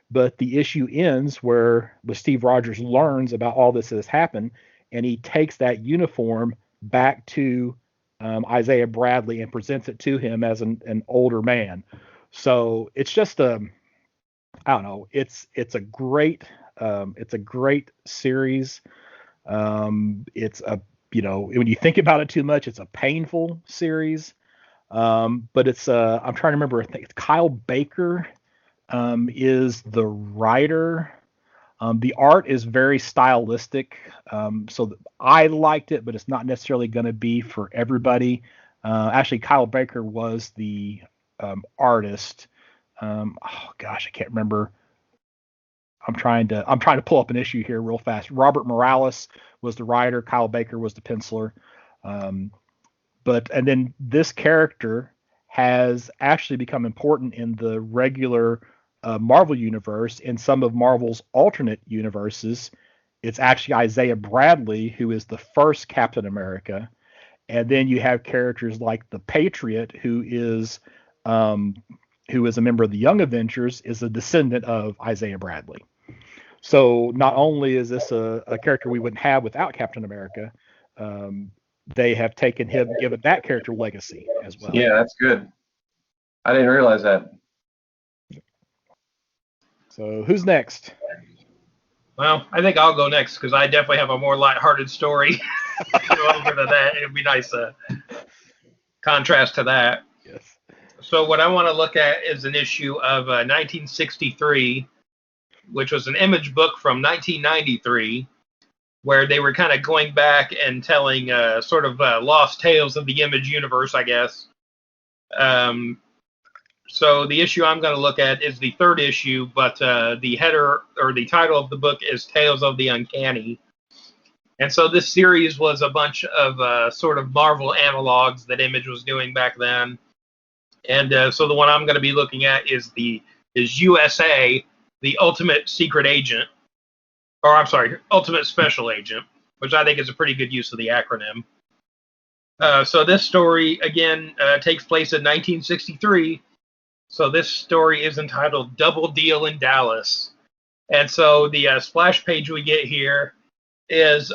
But the issue ends where Steve Rogers learns about all this that has happened, and he takes that uniform back to Isaiah Bradley and presents it to him as an older man. So it's just I don't know. It's a great series. It's a when you think about it too much, it's a painful series. But it's I'm trying to remember. I think it's Kyle Baker is the writer. The art is very stylistic. So I liked it, but it's not necessarily going to be for everybody. Actually, Kyle Baker was the artist. Oh gosh, I can't remember. I'm trying to pull up an issue here real fast. Robert Morales was the writer. Kyle Baker was the penciler. And then this character has actually become important in the regular Marvel universe. In some of Marvel's alternate universes, it's actually Isaiah Bradley who is the first Captain America. And then you have characters like the Patriot, who is a member of the Young Avengers, is a descendant of Isaiah Bradley. So not only is this a character we wouldn't have without Captain America, they have given that character legacy as well.
Yeah, that's good. I didn't realize that.
So who's next?
Well, I think I'll go next because I definitely have a more lighthearted story. Over to that, it'd be nice contrast to that.
Yes.
So what I want to look at is an issue of 1963, which was an Image book from 1993, where they were kind of going back and telling sort of lost tales of the Image universe, I guess. So the issue I'm going to look at is the third issue, but the header or the title of the book is Tales of the Uncanny. And so this series was a bunch of sort of Marvel analogs that Image was doing back then. And so the one I'm going to be looking at is USA, the Ultimate Secret Agent, or I'm sorry, Ultimate Special Agent, which I think is a pretty good use of the acronym. So this story, again, takes place in 1963. So this story is entitled Double Deal in Dallas. And so the splash page we get here is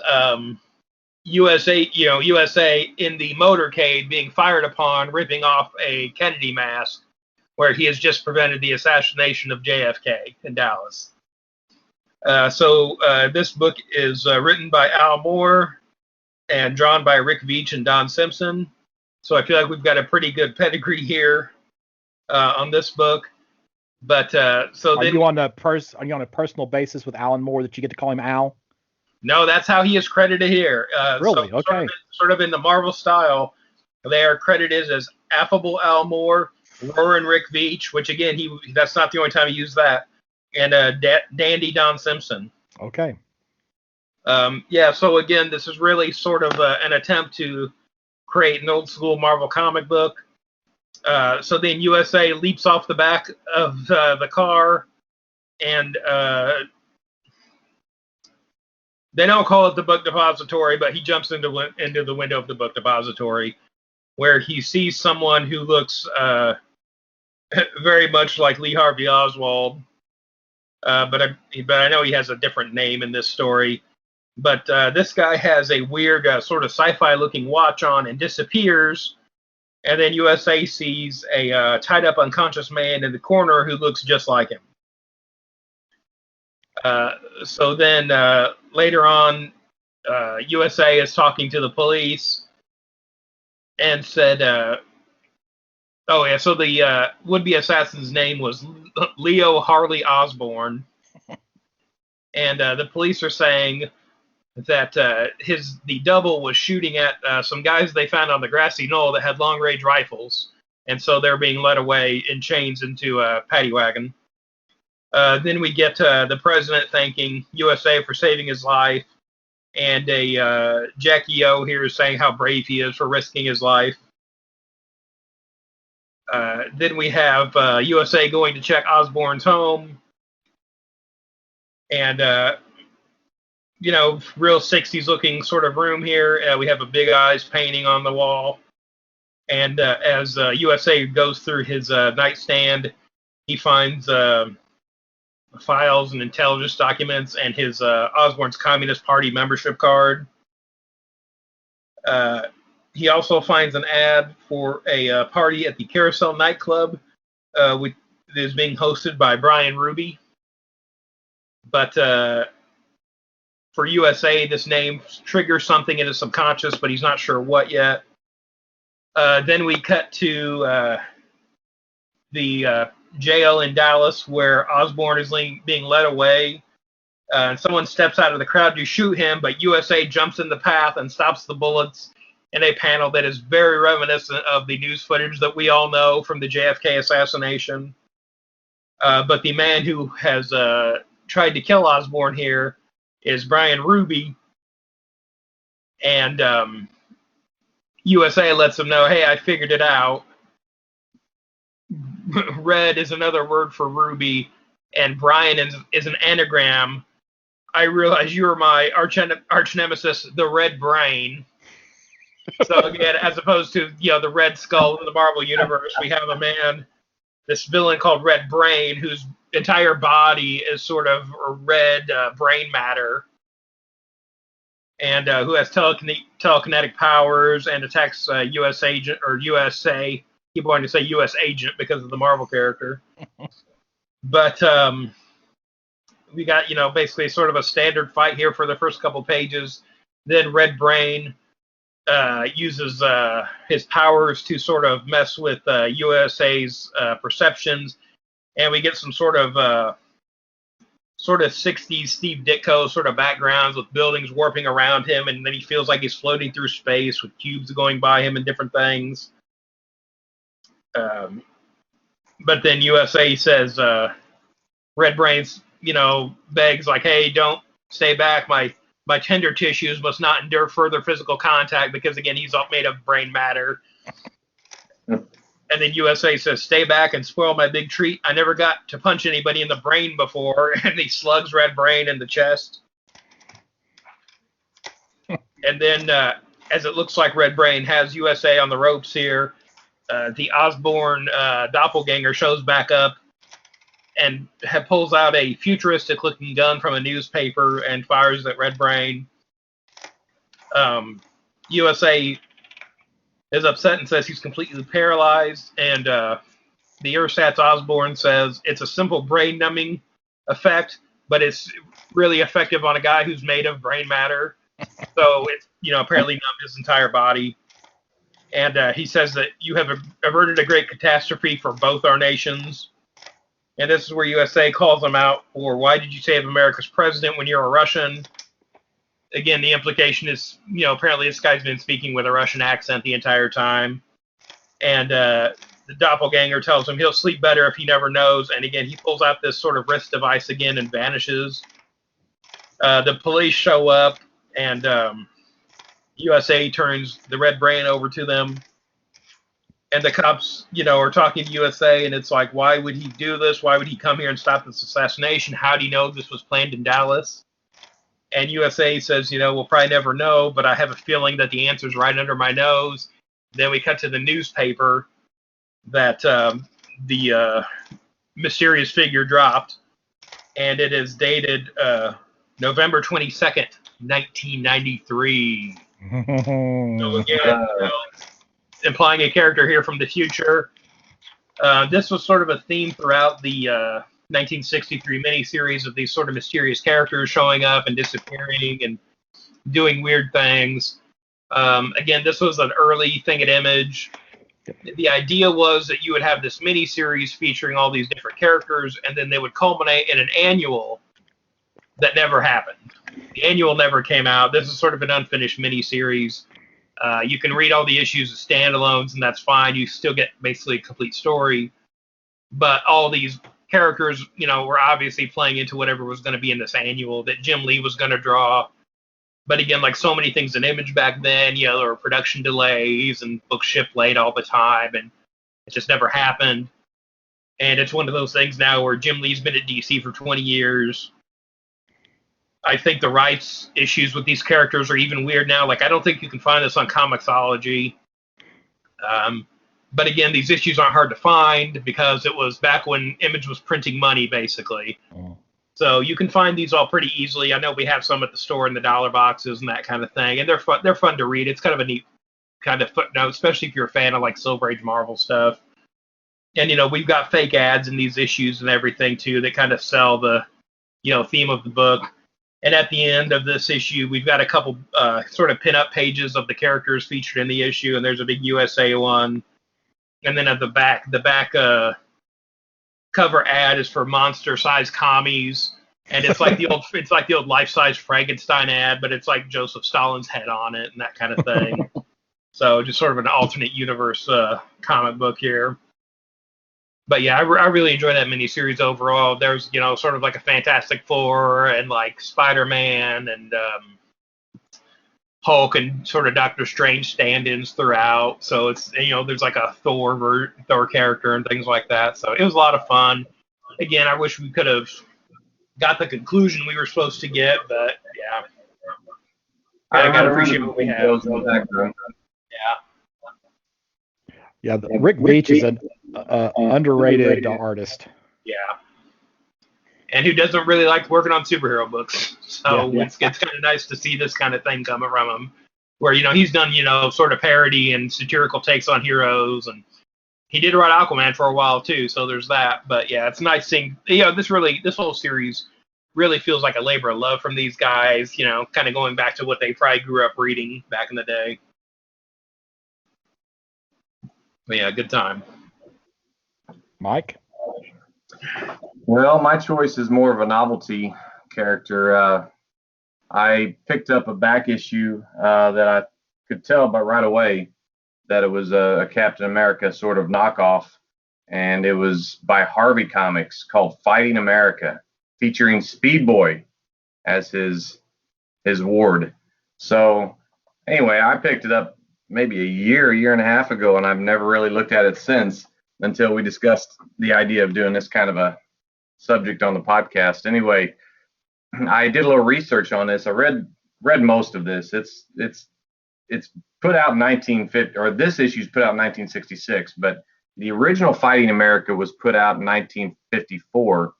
USA in the motorcade being fired upon, ripping off a Kennedy mask, where he has just prevented the assassination of JFK in Dallas. So this book is written by Al Moore and drawn by Rick Veitch and Don Simpson. So I feel like we've got a pretty good pedigree here on this book. But so
are you on a personal basis with Alan Moore that you get to call him Al?
No, that's how he is credited here.
Really?
So
okay.
Sort of in the Marvel style, they are credited as Affable Al Moore, Roaring Rick Veitch, which again, that's not the only time he used that, and Dandy Don Simpson.
Okay.
Yeah, so again, this is really sort of an attempt to create an old school Marvel comic book. So then USA leaps off the back of the car, and they don't call it the book depository, but he jumps into the window of the book depository, where he sees someone who looks very much like Lee Harvey Oswald. But I know he has a different name in this story. But this guy has a weird sort of sci-fi looking watch on and disappears. And then USA sees a tied up unconscious man in the corner who looks just like him. So then later on, USA is talking to the police and said, oh yeah, so the would-be assassin's name was Leo Harley Osborne. And the police are saying that the double was shooting at some guys they found on the grassy knoll that had long-range rifles, and so they're being led away in chains into a paddy wagon. Then we get the president thanking USA for saving his life, and a Jackie O here is saying how brave he is for risking his life. Then we have USA going to check Osborne's home, and real 60s looking sort of room here. We have a Big Eyes painting on the wall. And as USA goes through his nightstand, he finds files and intelligence documents and his Osborne's Communist Party membership card. He also finds an ad for a party at the Carousel nightclub, which is being hosted by Brian Ruby. But for USA, this name triggers something in his subconscious, but he's not sure what yet. Then we cut to the jail in Dallas, where Osborne is being led away. And someone steps out of the crowd to shoot him, but USA jumps in the path and stops the bullets in a panel that is very reminiscent of the news footage that we all know from the JFK assassination. But the man who has tried to kill Osborne here is Brian Ruby, and USA lets him know, hey, I figured it out. Red is another word for Ruby, and Brian is an anagram. I realize you are my arch nemesis, the Red Brain. So again, as opposed to the Red Skull in the Marvel universe, we have a man, this villain called Red Brain, whose entire body is sort of red brain matter, and who has telekinetic powers and attacks U.S. agent or USA. Keep wanting to say U.S. agent because of the Marvel character. But we got basically sort of a standard fight here for the first couple pages. Then Red Brain uses his powers to sort of mess with USA's perceptions, and we get some sort of 60s Steve Ditko sort of backgrounds with buildings warping around him, and then he feels like he's floating through space with cubes going by him and different things. But then USA says, Red Brains, begs like, hey, don't stay back. My tender tissues must not endure further physical contact because, again, he's all made of brain matter. And then USA says, stay back and spoil my big treat. I never got to punch anybody in the brain before. And he slugs Red Brain in the chest. And then, as it looks like Red Brain has USA on the ropes here, the Osborne doppelganger shows back up and pulls out a futuristic-looking gun from a newspaper and fires at Red Brain. USA is upset and says he's completely paralyzed, and the ersatz Osborne says it's a simple brain-numbing effect, but it's really effective on a guy who's made of brain matter. So it's apparently numbed his entire body. And he says that you have averted a great catastrophe for both our nations. And this is where USA calls him out for, why did you save America's president when you're a Russian? Again, the implication is, apparently this guy's been speaking with a Russian accent the entire time. And the doppelganger tells him he'll sleep better if he never knows. And again, he pulls out this sort of wrist device again and vanishes. The police show up, and USA turns the Red Brain over to them. And the cops, are talking to USA, and it's like, why would he do this? Why would he come here and stop this assassination? How do you know this was planned in Dallas? And USA says, we'll probably never know, but I have a feeling that the answer's right under my nose. Then we cut to the newspaper that the mysterious figure dropped, and it is dated November 22nd, 1993. So again, implying a character here from the future. This was sort of a theme throughout the 1963 miniseries of these sort of mysterious characters showing up and disappearing and doing weird things. Again, this was an early thing at Image. The idea was that you would have this miniseries featuring all these different characters, and then they would culminate in an annual that never happened. The annual never came out. This is sort of an unfinished miniseries. You can read all the issues as standalones, and that's fine. You still get basically a complete story. But all these characters, were obviously playing into whatever was going to be in this annual that Jim Lee was going to draw. But again, like so many things in Image back then, there were production delays and books shipped late all the time, and it just never happened. And it's one of those things now where Jim Lee's been at DC for 20 years. I think the rights issues with these characters are even weird now. Like, I don't think you can find this on Comixology. But again, these issues aren't hard to find because it was back when Image was printing money, basically. Oh. So you can find these all pretty easily. I know we have some at the store in the dollar boxes and that kind of thing, and they're fun. They're fun to read. It's kind of a neat kind of footnote, especially if you're a fan of like Silver Age Marvel stuff. And we've got fake ads in these issues and everything too that kind of sell the theme of the book. And at the end of this issue, we've got a couple sort of pin-up pages of the characters featured in the issue, and there's a big USA one. And then at the back cover ad is for monster-sized commies, and it's like the old life-size Frankenstein ad, but it's like Joseph Stalin's head on it and that kind of thing. So just sort of an alternate universe comic book here. But yeah, I really enjoy that miniseries overall. There's sort of like a Fantastic Four and like Spider-Man and Hulk and sort of Doctor Strange stand-ins throughout. So it's there's like a Thor character and things like that. So it was a lot of fun. Again, I wish we could have got the conclusion we were supposed to get, but yeah. I gotta appreciate what we have.
Yeah, Rick Veitch is an underrated artist.
Yeah. And who doesn't really like working on superhero books. So it's kind of nice to see this kind of thing coming from him. Where, he's done, sort of parody and satirical takes on heroes. And he did write Aquaman for a while, too. So there's that. But, yeah, it's nice seeing, this whole series really feels like a labor of love from these guys, kind of going back to what they probably grew up reading back in the day. But, yeah, good time.
Mike?
Well, my choice is more of a novelty character. I picked up a back issue that I could tell by right away that it was a Captain America sort of knockoff, and it was by Harvey Comics called Fighting America, featuring Speed Boy as his ward. So anyway, I picked it up maybe a year and a half ago, and I've never really looked at it since until we discussed the idea of doing this kind of a subject on the podcast. Anyway, I did a little research on this. I read most of this. It's put out in 1950, or this issue's put out in 1966, but the original Fighting America was put out in 1954,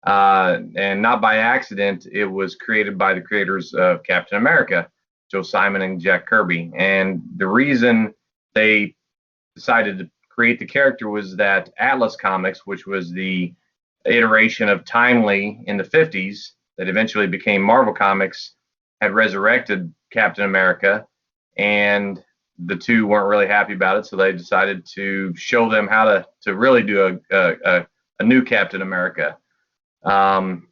and not by accident. It was created by the creators of Captain America, Joe Simon and Jack Kirby. And the reason they decided to create the character was that Atlas Comics, which was the iteration of Timely in the 50s that eventually became Marvel Comics, had resurrected Captain America, and the two weren't really happy about it, so they decided to show them how to really do a new Captain America. And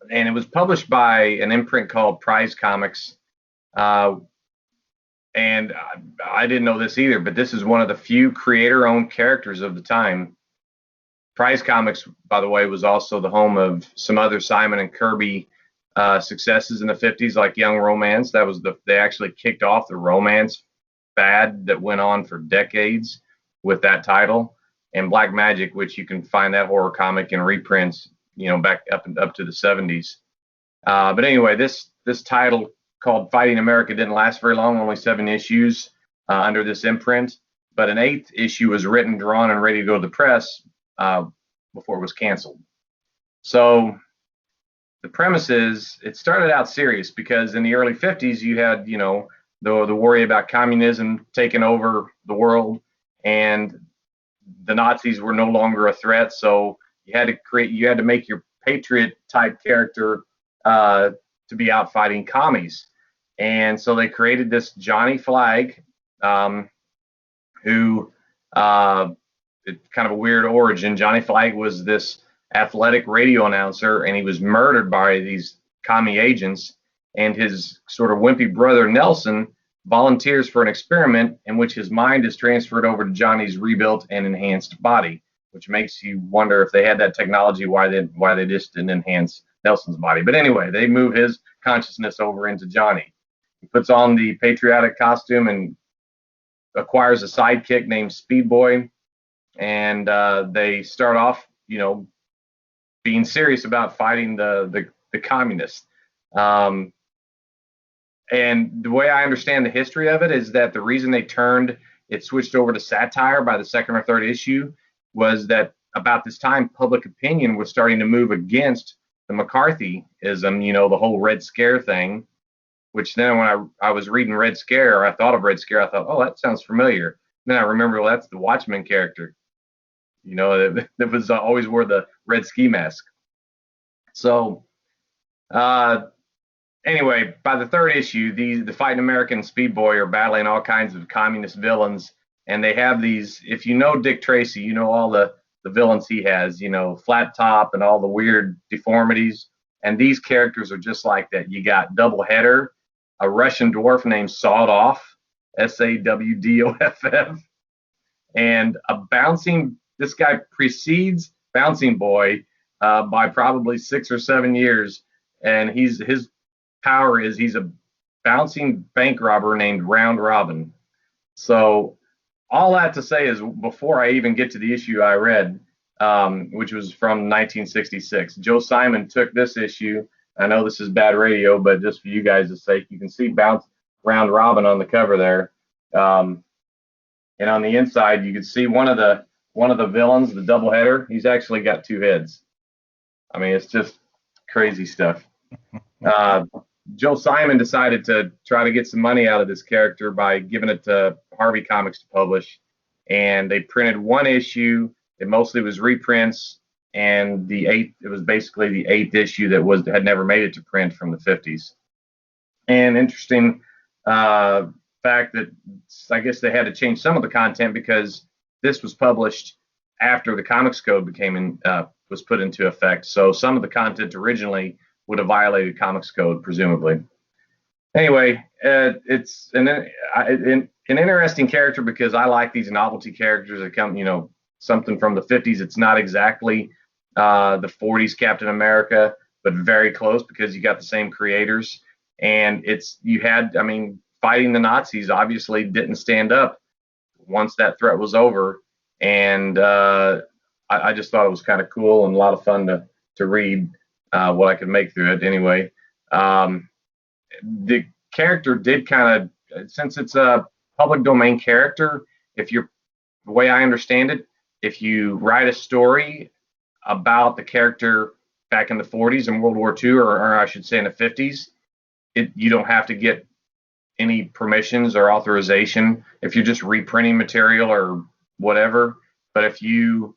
it was published by an imprint called Prize Comics. And I didn't know this either, but this is one of the few creator-owned characters of the time. Prize Comics, by the way, was also the home of some other Simon and Kirby successes in the 50s, like Young Romance. They actually kicked off the romance fad that went on for decades with that title, and Black Magic, which you can find that horror comic in reprints, back up to the 70s. But anyway, this title called Fighting America didn't last very long, only 7 issues under this imprint. But an 8th issue was written, drawn, and ready to go to the press before it was canceled. So the premise is, it started out serious because in the early 50s you had, the worry about communism taking over the world, and the Nazis were no longer a threat. So you had to make your patriot type character to be out fighting commies. And so they created this Johnny Flag, who it's kind of a weird origin. Johnny Flag was this athletic radio announcer, and he was murdered by these commie agents, and his sort of wimpy brother Nelson volunteers for an experiment in which his mind is transferred over to Johnny's rebuilt and enhanced body, which makes you wonder, if they had that technology, why they just didn't enhance Nelson's body. But anyway, they move his consciousness over into Johnny. He puts on the patriotic costume and acquires a sidekick named Speed Boy, and they start off, being serious about fighting the communists. And the way I understand the history of it is that the reason they switched over to satire by the 2nd or 3rd issue was that about this time, public opinion was starting to move against the McCarthyism, the whole Red Scare thing, which then when I was reading Red Scare, or I thought of Red Scare, I thought, oh, that sounds familiar. Then I remember, well, that's the Watchmen character, that was always wore the red ski mask. So anyway, by the 3rd issue, the Fighting American Speed Boy are battling all kinds of communist villains, and they have these, if you know Dick Tracy, you know all the villains he has, flat top and all the weird deformities, and these characters are just like that. You got Doubleheader, a Russian dwarf named Sawed Off, Sawdoff, and this guy precedes Bouncing Boy by probably 6 or 7 years, and his power is he's a bouncing bank robber named Round Robin. So all that to say is, before I even get to the issue I read, which was from 1966, Joe Simon took this issue. I know this is bad radio, but just for you guys' sake, you can see Bounce Round Robin on the cover there. And on the inside, you can see one of the villains, the Doubleheader. He's actually got 2 heads. I mean, it's just crazy stuff. Joe Simon decided to try to get some money out of this character by giving it to Harvey Comics to publish, and they printed 1 issue. It mostly was reprints, and it was basically the 8th issue that had never made it to print from the 50s. And interesting fact that I guess they had to change some of the content because this was published after the Comics Code was put into effect. So some of the content originally would have violated Comics Code, presumably. Anyway, it's an interesting character because I like these novelty characters that come, something from the 50s. It's not exactly the 40s Captain America, but very close because you got the same creators. And fighting the Nazis obviously didn't stand up once that threat was over. And I just thought it was kind of cool and a lot of fun to read what I could make through it. Anyway, the character did kind of, since it's a public domain character, the way I understand it, if you write a story about the character back in the 40s and World War II, or I should say in the 50s, you don't have to get any permissions or authorization if you're just reprinting material or whatever. But if you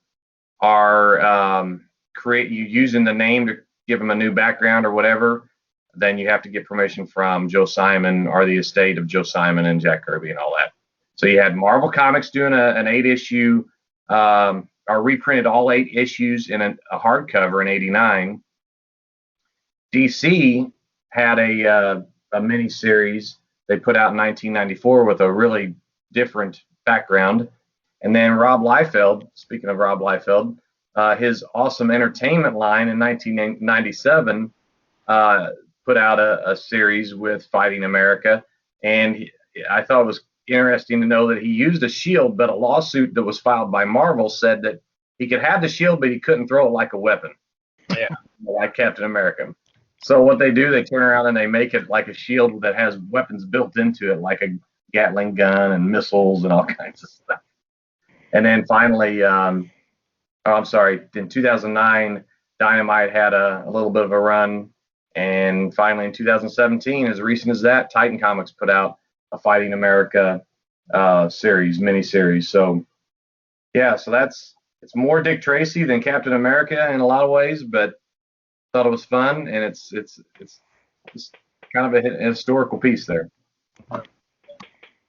are using the name to give them a new background or whatever, then you have to get permission from Joe Simon or the estate of Joe Simon and Jack Kirby and all that. So you had Marvel Comics doing an 8-issue, or reprinted all 8 issues in a hardcover in '89. DC had a mini series they put out in 1994 with a really different background. And then Rob Liefeld, speaking of Rob Liefeld, his Awesome Entertainment line in 1997 put out a series with Fighting America, and I thought it was interesting to know that he used a shield, but a lawsuit that was filed by Marvel said that he could have the shield, but he couldn't throw it like a weapon.
Yeah.
Like Captain America. So what they do, they turn around and they make it like a shield that has weapons built into it, like a Gatling gun and missiles and all kinds of stuff. And then finally, in 2009, Dynamite had a little bit of a run. And finally, in 2017, as recent as that, Titan Comics put out a Fighting America miniseries. So, yeah, so it's more Dick Tracy than Captain America in a lot of ways, but thought it was fun, and it's kind of a historical piece there.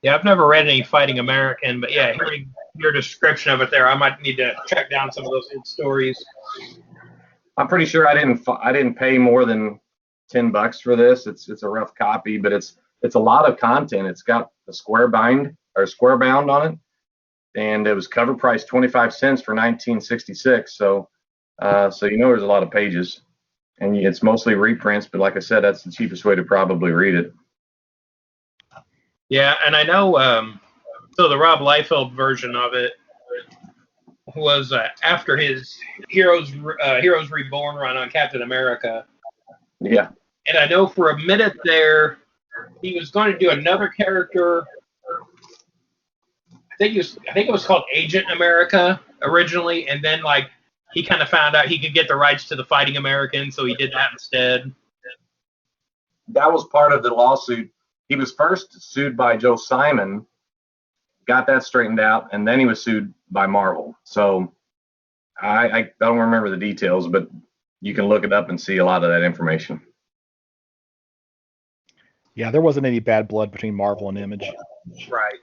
Yeah, I've never read any Fighting American, but yeah, hearing your description of it there, I might need to check down some of those old stories.
I'm pretty sure I didn't pay more than $10 for this. It's a rough copy, but it's a lot of content. It's got a square bound on it, and it was cover price 25 cents for 1966. So there's a lot of pages, and it's mostly reprints. But like I said, that's the cheapest way to probably read it.
Yeah, and I know. So the Rob Liefeld version of it was after his Heroes Reborn run on Captain America.
Yeah.
And I know for a minute there, he was going to do another character. I think it was called Agent America originally, and then like he kind of found out he could get the rights to the Fighting American, so he did that instead.
That was part of the lawsuit. He was first sued by Joe Simon, got that straightened out, and then he was sued by Marvel. So I don't remember the details, but you can look it up and see a lot of that information.
Yeah, there wasn't any bad blood between Marvel and Image.
Right.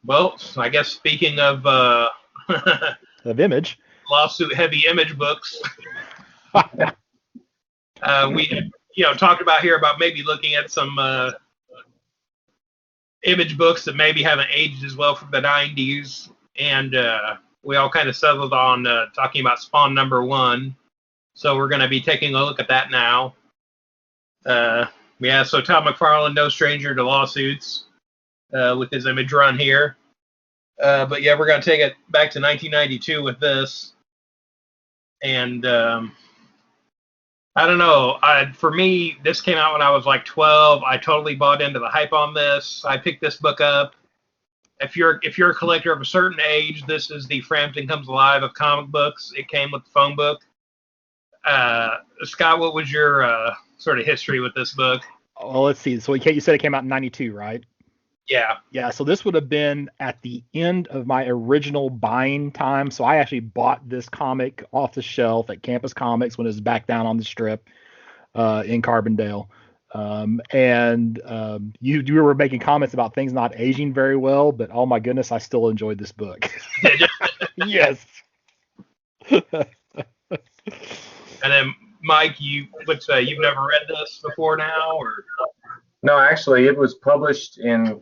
Well, I guess speaking of
Of Image,
lawsuit-heavy Image books, we talked about here about maybe looking at some Image books that maybe haven't aged as well from the 90s, and we all kind of settled on talking about Spawn #1. So we're going to be taking a look at that now. So Todd McFarlane, no stranger to lawsuits with his Image run here. But yeah, we're going to take it back to 1992 with this. And I don't know. For me, this came out when I was like 12. I totally bought into the hype on this. I picked this book up. If you're a collector of a certain age, this is the Frampton Comes Alive of comic books. It came with the phone book. Scott, what was your sort of history with this book?
Oh, let's see. So you said it came out in 92, right?
Yeah.
Yeah, so this would have been at the end of my original buying time. So I actually bought this comic off the shelf at Campus Comics when it was back down on the strip in Carbondale. You were making comments about things not aging very well, but oh my goodness, I still enjoyed this book. Yes.
And then Mike, you've never read this before now, or?
No, actually, it was published in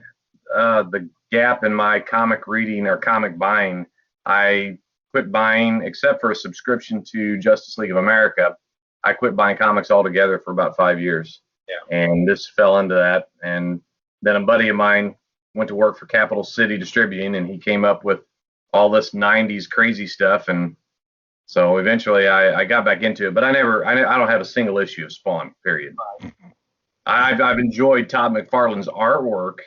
the gap in my comic reading or comic buying. I quit buying, except for a subscription to Justice League of America. I quit buying comics altogether for about 5 years. Yeah. And this fell into that. And then a buddy of mine went to work for Capital City Distributing, and he came up with all this 90s crazy stuff. And so eventually I got back into it, but I don't have a single issue of Spawn, period. I've enjoyed Todd McFarlane's artwork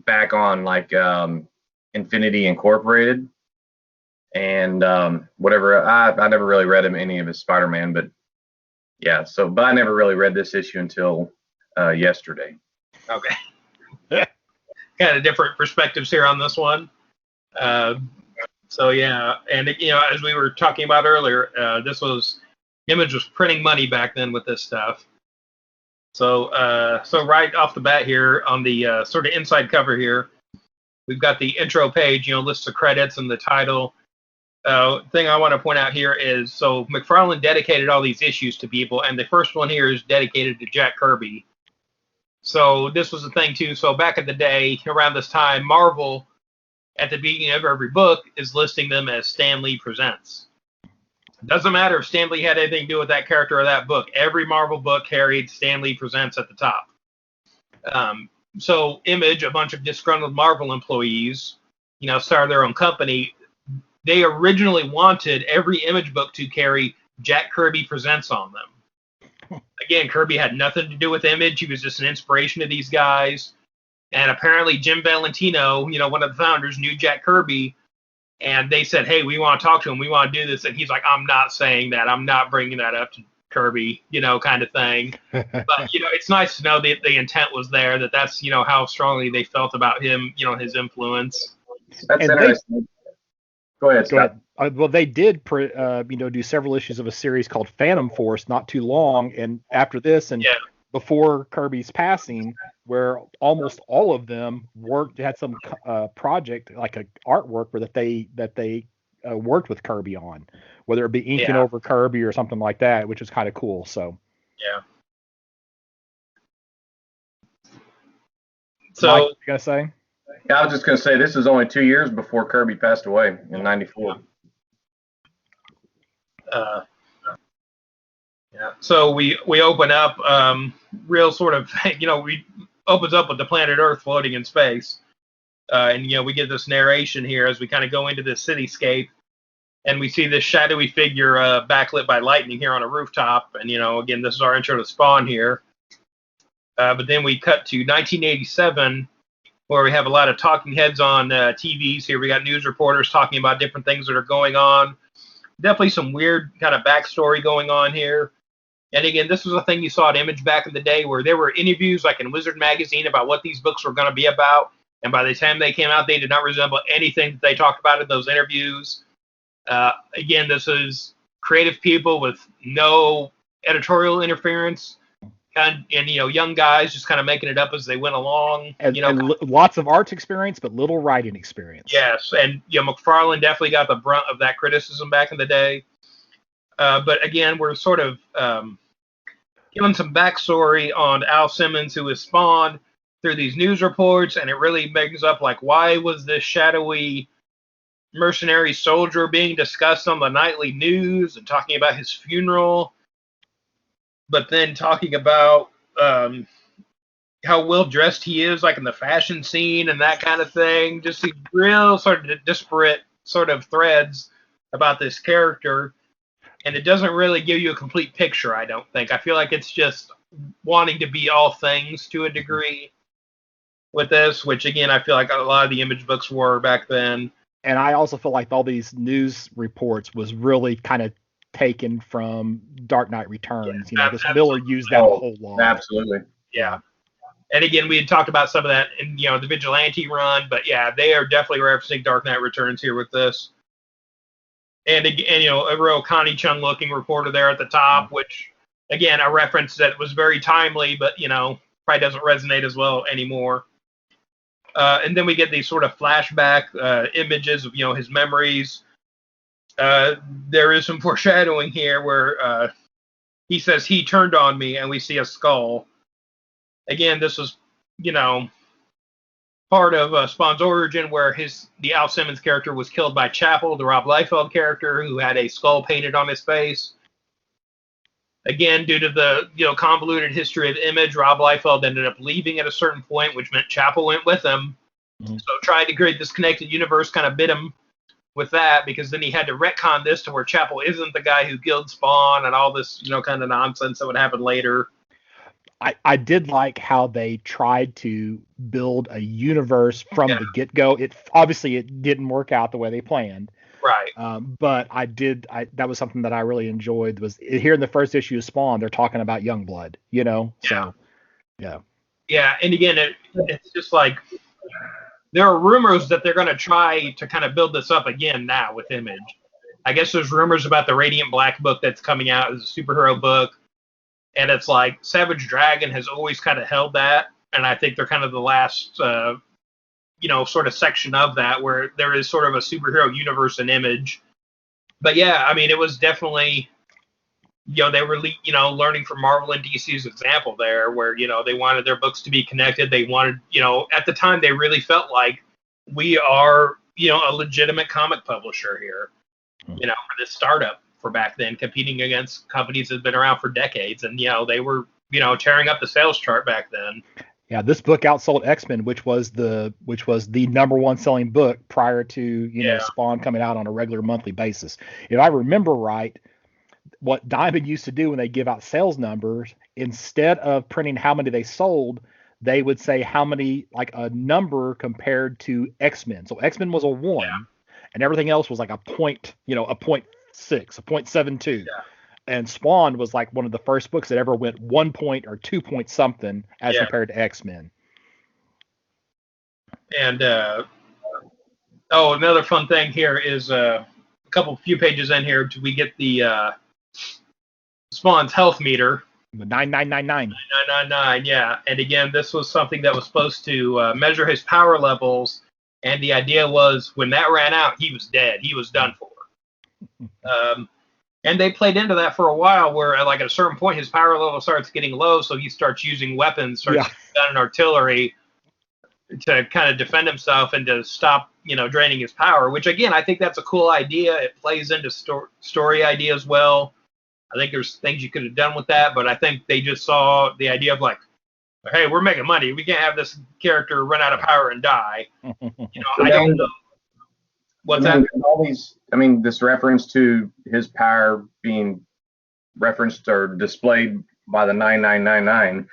back on like Infinity Incorporated and whatever. I never really read him any of his Spider-Man, but yeah. But I never really read this issue until yesterday. Okay.
Kind of different perspectives here on this one. So yeah, and as we were talking about earlier, Image was printing money back then with this stuff. So right off the bat here on the sort of inside cover here, we've got the intro page, lists the credits and the title. Thing I want to point out here is, so McFarlane dedicated all these issues to people, and the first one here is dedicated to Jack Kirby. So this was the thing too. So back in the day, around this time, Marvel, at the beginning of every book, is listing them as Stan Lee Presents. Doesn't matter if Stan Lee had anything to do with that character or that book. Every Marvel book carried Stan Lee Presents at the top. So Image, a bunch of disgruntled Marvel employees, started their own company. They originally wanted every Image book to carry Jack Kirby Presents on them. Again, Kirby had nothing to do with Image. He was just an inspiration to these guys. And apparently Jim Valentino, one of the founders, knew Jack Kirby. And they said, hey, we want to talk to him. We want to do this. And he's like, I'm not saying that. I'm not bringing that up to Kirby, kind of thing. But, it's nice to know that the intent was there, that's, how strongly they felt about him, his influence.
That's interesting. Go ahead, Scott.
Well, they did, do several issues of a series called Phantom Force not too long. And after this and before Kirby's passing, where almost all of them had some project, like a artwork that they worked with Kirby on, whether it be inking over Kirby or something like that, which is kind of cool. So
So
Mike, you gotta say?
Yeah, I was just gonna say this is only 2 years before Kirby passed away in '94.
So we open up real sort of, we opens up with the planet Earth floating in space. And, we get this narration here as we kind of go into this cityscape. And we see this shadowy figure backlit by lightning here on a rooftop. And, again, this is our intro to Spawn here. But then we cut to 1987, where we have a lot of talking heads on TVs here. We got news reporters talking about different things that are going on. Definitely some weird kind of backstory going on here. And again, this was a thing you saw at Image back in the day, where there were interviews like in Wizard Magazine about what these books were going to be about. And by the time they came out, they did not resemble anything that they talked about in those interviews. Again, this is creative people with no editorial interference. And young guys just kind of making it up as they went along.
And lots of arts experience, but little writing experience.
Yes, and McFarlane definitely got the brunt of that criticism back in the day. But again, we're sort of given some backstory on Al Simmons, who is Spawn, through these news reports, and it really brings up, like, why was this shadowy mercenary soldier being discussed on the nightly news, and talking about his funeral, but then talking about how well dressed he is, like in the fashion scene and that kind of thing. Just these real sort of disparate sort of threads about this character. And it doesn't really give you a complete picture, I don't think. I feel like it's just wanting to be all things to a degree with this, which, again, I feel like a lot of the Image books were back then.
And I also feel like all these news reports was really kind of taken from Dark Knight Returns. Because Miller used that a whole lot.
Absolutely.
Yeah. And again, we had talked about some of that in, the Vigilante run, but yeah, they are definitely referencing Dark Knight Returns here with this. And again, a real Connie Chung looking reporter there at the top, which, again, a reference that was very timely, but, probably doesn't resonate as well anymore. And then we get these sort of flashback images of, his memories. There is some foreshadowing here where he says he turned on me, and we see a skull. Again, this was, part of Spawn's origin, where the Al Simmons character was killed by Chapel, the Rob Liefeld character, who had a skull painted on his face. Again, due to the convoluted history of Image, Rob Liefeld ended up leaving at a certain point, which meant Chapel went with him. Mm-hmm. So trying to create this connected universe kind of bit him with that, because then he had to retcon this to where Chapel isn't the guy who killed Spawn and all this kind of nonsense that would happen later.
I did like how they tried to build a universe from the get-go. It didn't work out the way they planned.
Right.
But that was something that I really enjoyed, was here in the first issue of Spawn, they're talking about Youngblood, So, yeah.
Yeah, and again, it's just like, there are rumors that they're going to try to kind of build this up again now with Image. I guess there's rumors about the Radiant Black book that's coming out as a superhero book. And it's like Savage Dragon has always kind of held that. And I think they're kind of the last, sort of section of that, where there is sort of a superhero universe and Image. But yeah, I mean, it was definitely, they were, learning from Marvel and DC's example there, where, they wanted their books to be connected. They wanted, at the time, they really felt like we are, a legitimate comic publisher here, for this startup. for back then, competing against companies that have been around for decades, and they were tearing up the sales chart back then.
Yeah, this book outsold X-Men, which was the number one selling book prior to Spawn coming out on a regular monthly basis. If I remember right, what Diamond used to do when they give out sales numbers, instead of printing how many they sold, they would say how many, like a number compared to X-Men. So X-Men was a 1, and everything else was like a point, a 0.6, a 0.72.
Yeah.
And Spawn was like one of the first books that ever went 1 point or 2 point something as compared to X-Men.
And another fun thing here is a few pages in here, we get the Spawn's health meter.
9999.
999, yeah. And again, this was something that was supposed to measure his power levels. And the idea was when that ran out, he was dead. He was done for. And they played into that for a while, where at a certain point his power level starts getting low, so he starts using weapons, using gun and artillery to kind of defend himself and to stop, draining his power. Which again, I think that's a cool idea. It plays into story idea as well. I think there's things you could have done with that, but I think they just saw the idea of hey, we're making money. We can't have this character run out of power and die. I don't know. What's that?
All these, this reference to his power being referenced or displayed by the 9999.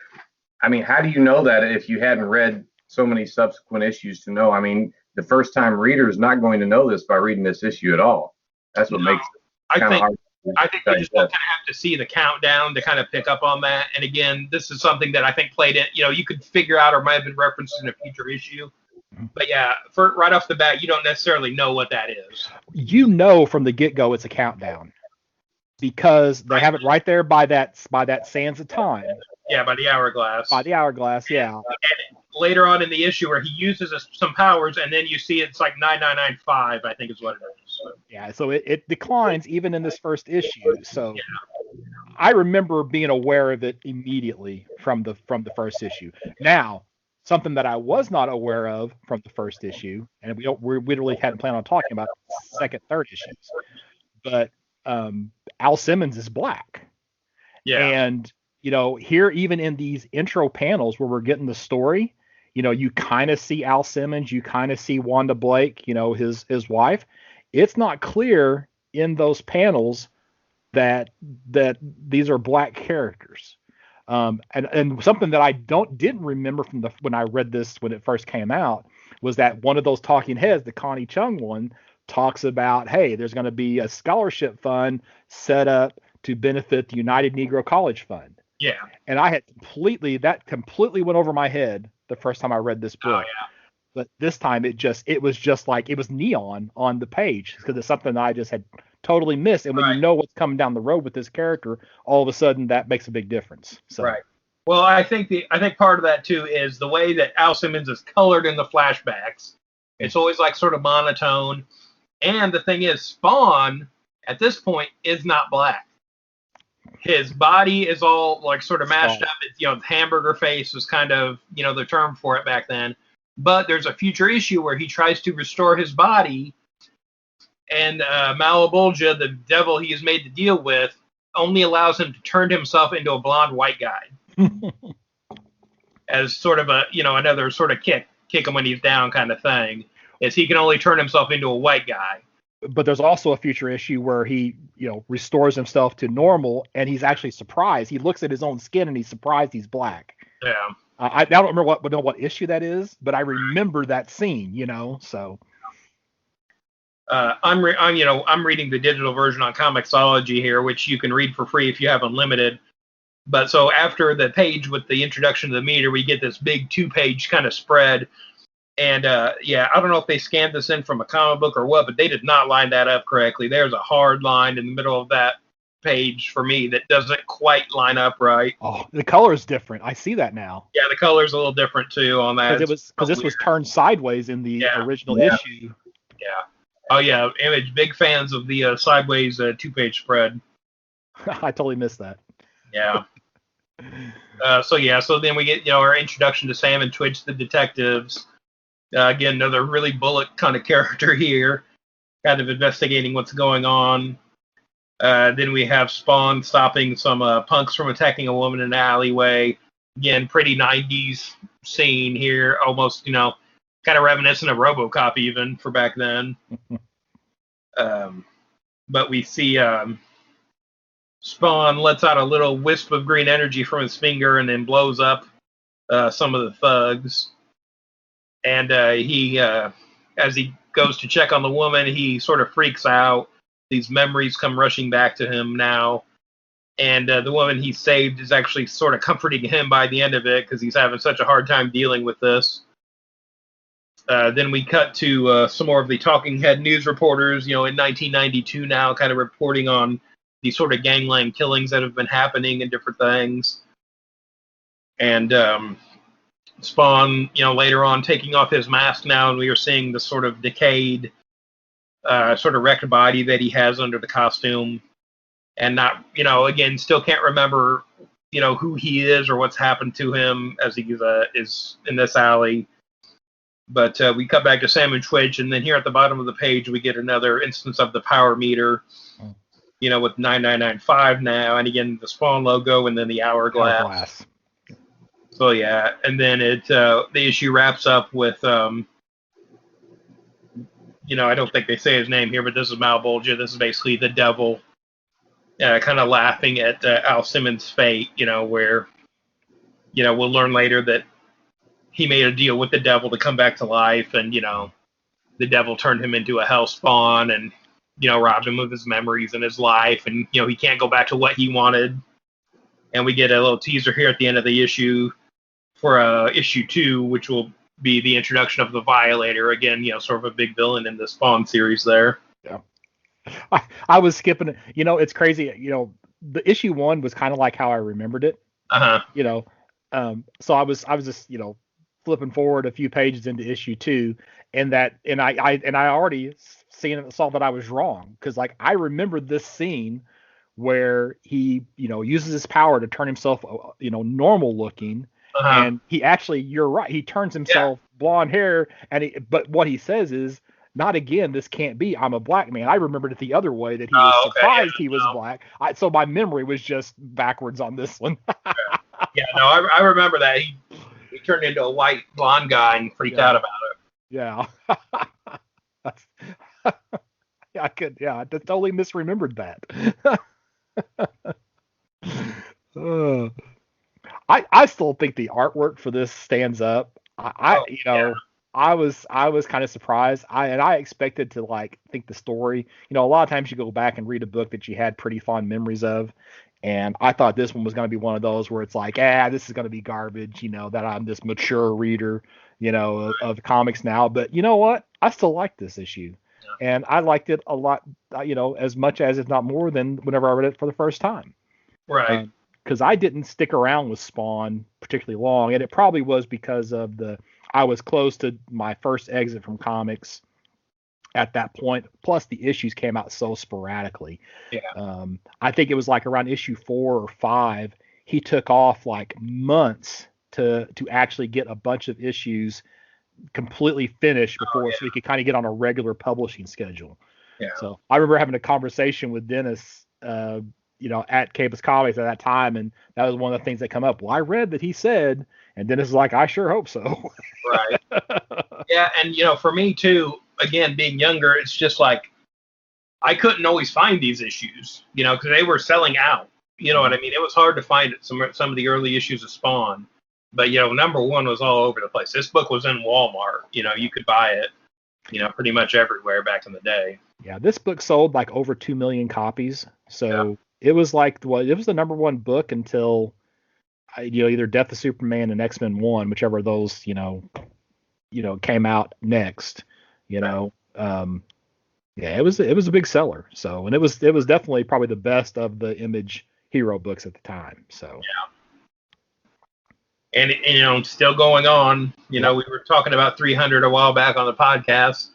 How do you know that if you hadn't read so many subsequent issues to know? The first time reader is not going to know this by reading this issue at all. That's what makes it kind of hard.
I think they just kind of have to see the countdown to kind of pick up on that. And again, this is something that I think played in, you could figure out or might have been referenced in a future issue. But yeah, right off the bat, you don't necessarily know what that is.
From the get-go it's a countdown, because they have it right there by that sands of time.
Yeah, by the hourglass.
Yeah.
And later on in the issue where he uses some powers, and then you see it's like 9995, I think is what it is. So.
Yeah, so it declines even in this first issue. So I remember being aware of it immediately from the first issue. Now, something that I was not aware of from the first issue, and we really hadn't planned on talking about second, third issues, but Al Simmons is black.
Yeah.
And, here, even in these intro panels where we're getting the story, you kind of see Al Simmons, you kind of see Wanda Blake, his wife. It's not clear in those panels that these are black characters. And something that I didn't remember when I read this when it first came out was that one of those talking heads, the Connie Chung one, talks about, hey, there's going to be a scholarship fund set up to benefit the United Negro College Fund.
Yeah.
And I had completely went over my head the first time I read this book.
Oh, yeah.
But this time it was just like it was neon on the page, because it's something that I just had totally missed. And when you know what's coming down the road with this character, all of a sudden that makes a big difference. So.
Right. Well, I think part of that too is the way that Al Simmons is colored in the flashbacks. It's always sort of monotone. And the thing is, Spawn at this point is not black. His body is all sort of mashed up. It's, hamburger face was kind of, the term for it back then. But there's a future issue where he tries to restore his body, and Malabulja, the devil he is made to deal with, only allows him to turn himself into a blonde white guy. As sort of another sort of kick him when he's down kind of thing, is he can only turn himself into a white guy.
But there's also a future issue where he, restores himself to normal, and he's actually surprised. He looks at his own skin and he's surprised he's black.
Yeah.
I don't remember what issue that is, but I remember that scene, so.
I'm reading the digital version on Comixology here, which you can read for free if you have unlimited. But so after the page with the introduction to the meter, we get this big 2-page kind of spread. And I don't know if they scanned this in from a comic book or what, but they did not line that up correctly. There's a hard line in the middle of that page for me that doesn't quite line up right.
Oh, the color is different. I see that now.
Yeah, the color's a little different too on that.
Because this was turned sideways in the original issue.
Yeah. Oh yeah, Image, big fans of the sideways 2-page spread.
I totally missed that.
Yeah. So then we get our introduction to Sam and Twitch, the detectives. Again, another really bullet kind of character here, kind of investigating what's going on. Then we have Spawn stopping some punks from attacking a woman in an alleyway. Again, pretty 90s scene here, almost, kind of reminiscent of RoboCop even for back then. But we see Spawn lets out a little wisp of green energy from his finger and then blows up some of the thugs. And he, as he goes to check on the woman, he sort of freaks out. These memories come rushing back to him now. And the woman he saved is actually sort of comforting him by the end of it because he's having such a hard time dealing with this. Then we cut to some more of the talking head news reporters, in 1992 now, kind of reporting on these sort of gangland killings that have been happening and different things. And Spawn, later on taking off his mask now, and we are seeing the sort of decayed, sort of wrecked body that he has under the costume. And not, again, still can't remember, who he is or what's happened to him as he is in this alley. But we cut back to Sam and Twitch, and then here at the bottom of the page, we get another instance of the power meter, with 9995 now, and again, the Spawn logo, and then the hourglass. So, yeah, and then the issue wraps up with, I don't think they say his name here, but this is Malbolgia. This is basically the devil, kind of laughing at Al Simmons' fate, where, we'll learn later that he made a deal with the devil to come back to life, and, the devil turned him into a hell spawn and, robbed him of his memories and his life, and, he can't go back to what he wanted. And we get a little teaser here at the end of the issue for issue 2, which will be the introduction of the Violator, again, sort of a big villain in the Spawn series there.
Yeah. I was skipping it. It's crazy. The issue 1 was kind of like how I remembered it. So I was just, flipping forward a few pages into issue 2, and I already saw that I was wrong, because like I remembered this scene where he uses his power to turn himself normal looking, and he actually, you're right, he turns himself blonde hair, but what he says is, not again, this can't be, I'm a black man. I remembered it the other way, that he was surprised he was black. So my memory was just backwards on this one.
I remember that he turned into a white blonde guy and freaked out about it.
Yeah. I totally misremembered that. I still think the artwork for this stands up. I was kind of surprised. I expected to think the story. A lot of times you go back and read a book that you had pretty fond memories of, and I thought this one was going to be one of those where it's like, this is going to be garbage. That I'm this mature reader, of comics now. But you know what? I still like this issue, and I liked it a lot. As much as, if not more than, whenever I read it for the first time.
Right.
Because I didn't stick around with Spawn particularly long, and it probably was because of I was close to my first exit from comics at that point. Plus, the issues came out so sporadically.
Yeah.
I think it was like around issue 4 or 5, he took off months to actually get a bunch of issues completely finished before, so he could kind of get on a regular publishing schedule.
Yeah.
So I remember having a conversation with Dennis, at Capus Comics at that time, and that was one of the things that come up. Well, I read that he said, and Dennis is like, I sure hope so.
Right. Yeah, and for me too, again, being younger, it's just like I couldn't always find these issues, because they were selling out. You know what I mean? It was hard to find some of the early issues of Spawn, but number 1 was all over the place. This book was in Walmart. You could buy it, pretty much everywhere back in the day.
Yeah, this book sold over 2 million copies. So it was it was the number 1 book until either Death of Superman and X-Men 1, whichever of those came out next. It was a big seller. So, and it was definitely probably the best of the Image hero books at the time. So
and still going on. We were talking about 300 a while back on the podcast.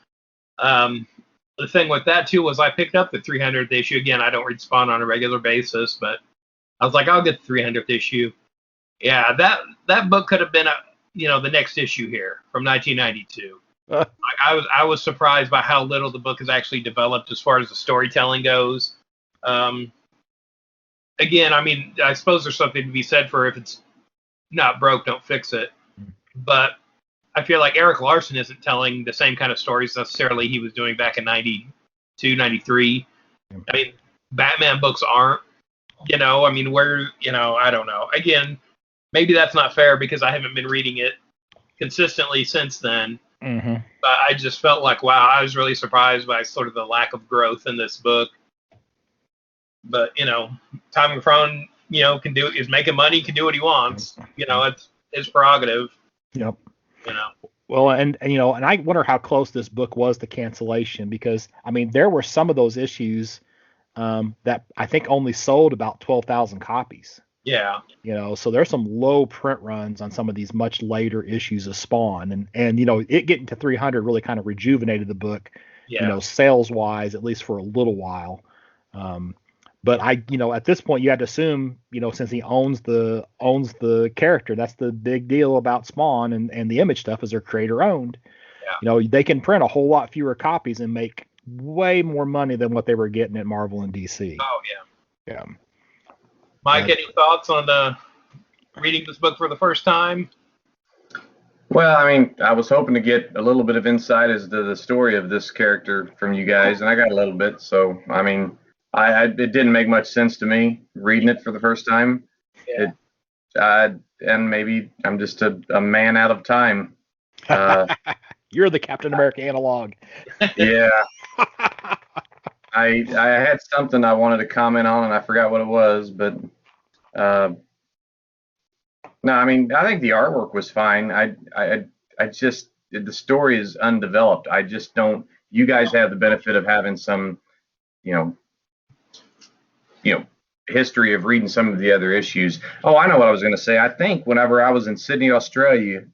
The thing with that too was I picked up the 300th issue. Again, I don't read Spawn on a regular basis, but I was like, I'll get the 300th issue. Yeah, that book could have been the next issue here from 1992. I was surprised by how little the book has actually developed as far as the storytelling goes. Again, I mean, I suppose there's something to be said for if it's not broke, don't fix it. But I feel like Eric Larson isn't telling the same kind of stories necessarily he was doing back in 92, 93. I mean, Batman books aren't, I mean, I don't know. Again, maybe that's not fair because I haven't been reading it consistently since then.
Mm-hmm.
But I just felt like, wow, I was really surprised by sort of the lack of growth in this book. But, Tom McFarlane, is making money, can do what he wants. It's his prerogative.
Yep. Well, and I wonder how close this book was to cancellation because, I mean, there were some of those issues that I think only sold about 12,000 copies.
Yeah.
So there's some low print runs on some of these much later issues of Spawn. And it getting to 300 really kind of rejuvenated the book, sales wise, at least for a little while. But at this point you had to assume, since he owns the character, that's the big deal about Spawn and the Image stuff is they're creator owned. Yeah. They can print a whole lot fewer copies and make way more money than what they were getting at Marvel and DC.
Oh yeah.
Yeah.
Mike, any thoughts on reading this book for the first time?
Well, I mean, I was hoping to get a little bit of insight as to the story of this character from you guys, and I got a little bit. So, I mean, it didn't make much sense to me reading it for the first time. Yeah. And maybe I'm just a man out of time.
You're the Captain America analog.
Yeah. I had something I wanted to comment on, and I forgot what it was, but no, I mean, I think the artwork was fine. I just the story is undeveloped. I just don't. You guys have the benefit of having some, history of reading some of the other issues. Oh, I know what I was going to say. I think whenever I was in Sydney, Australia,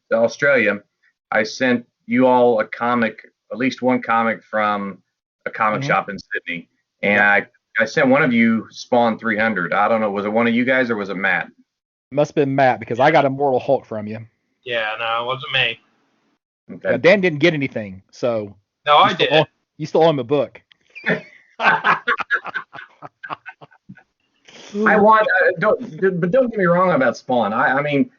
I sent you all a comic, at least one comic from a comic shop in Sydney, and I sent one of you Spawn 300. I don't know, was it one of you guys or was it Matt?
Must have been Matt because I got Immortal Hulk from you.
Yeah, no, it wasn't me.
Okay. Dan didn't get anything, so
no, I did.
You still owe him a book.
But don't get me wrong about Spawn. I mean,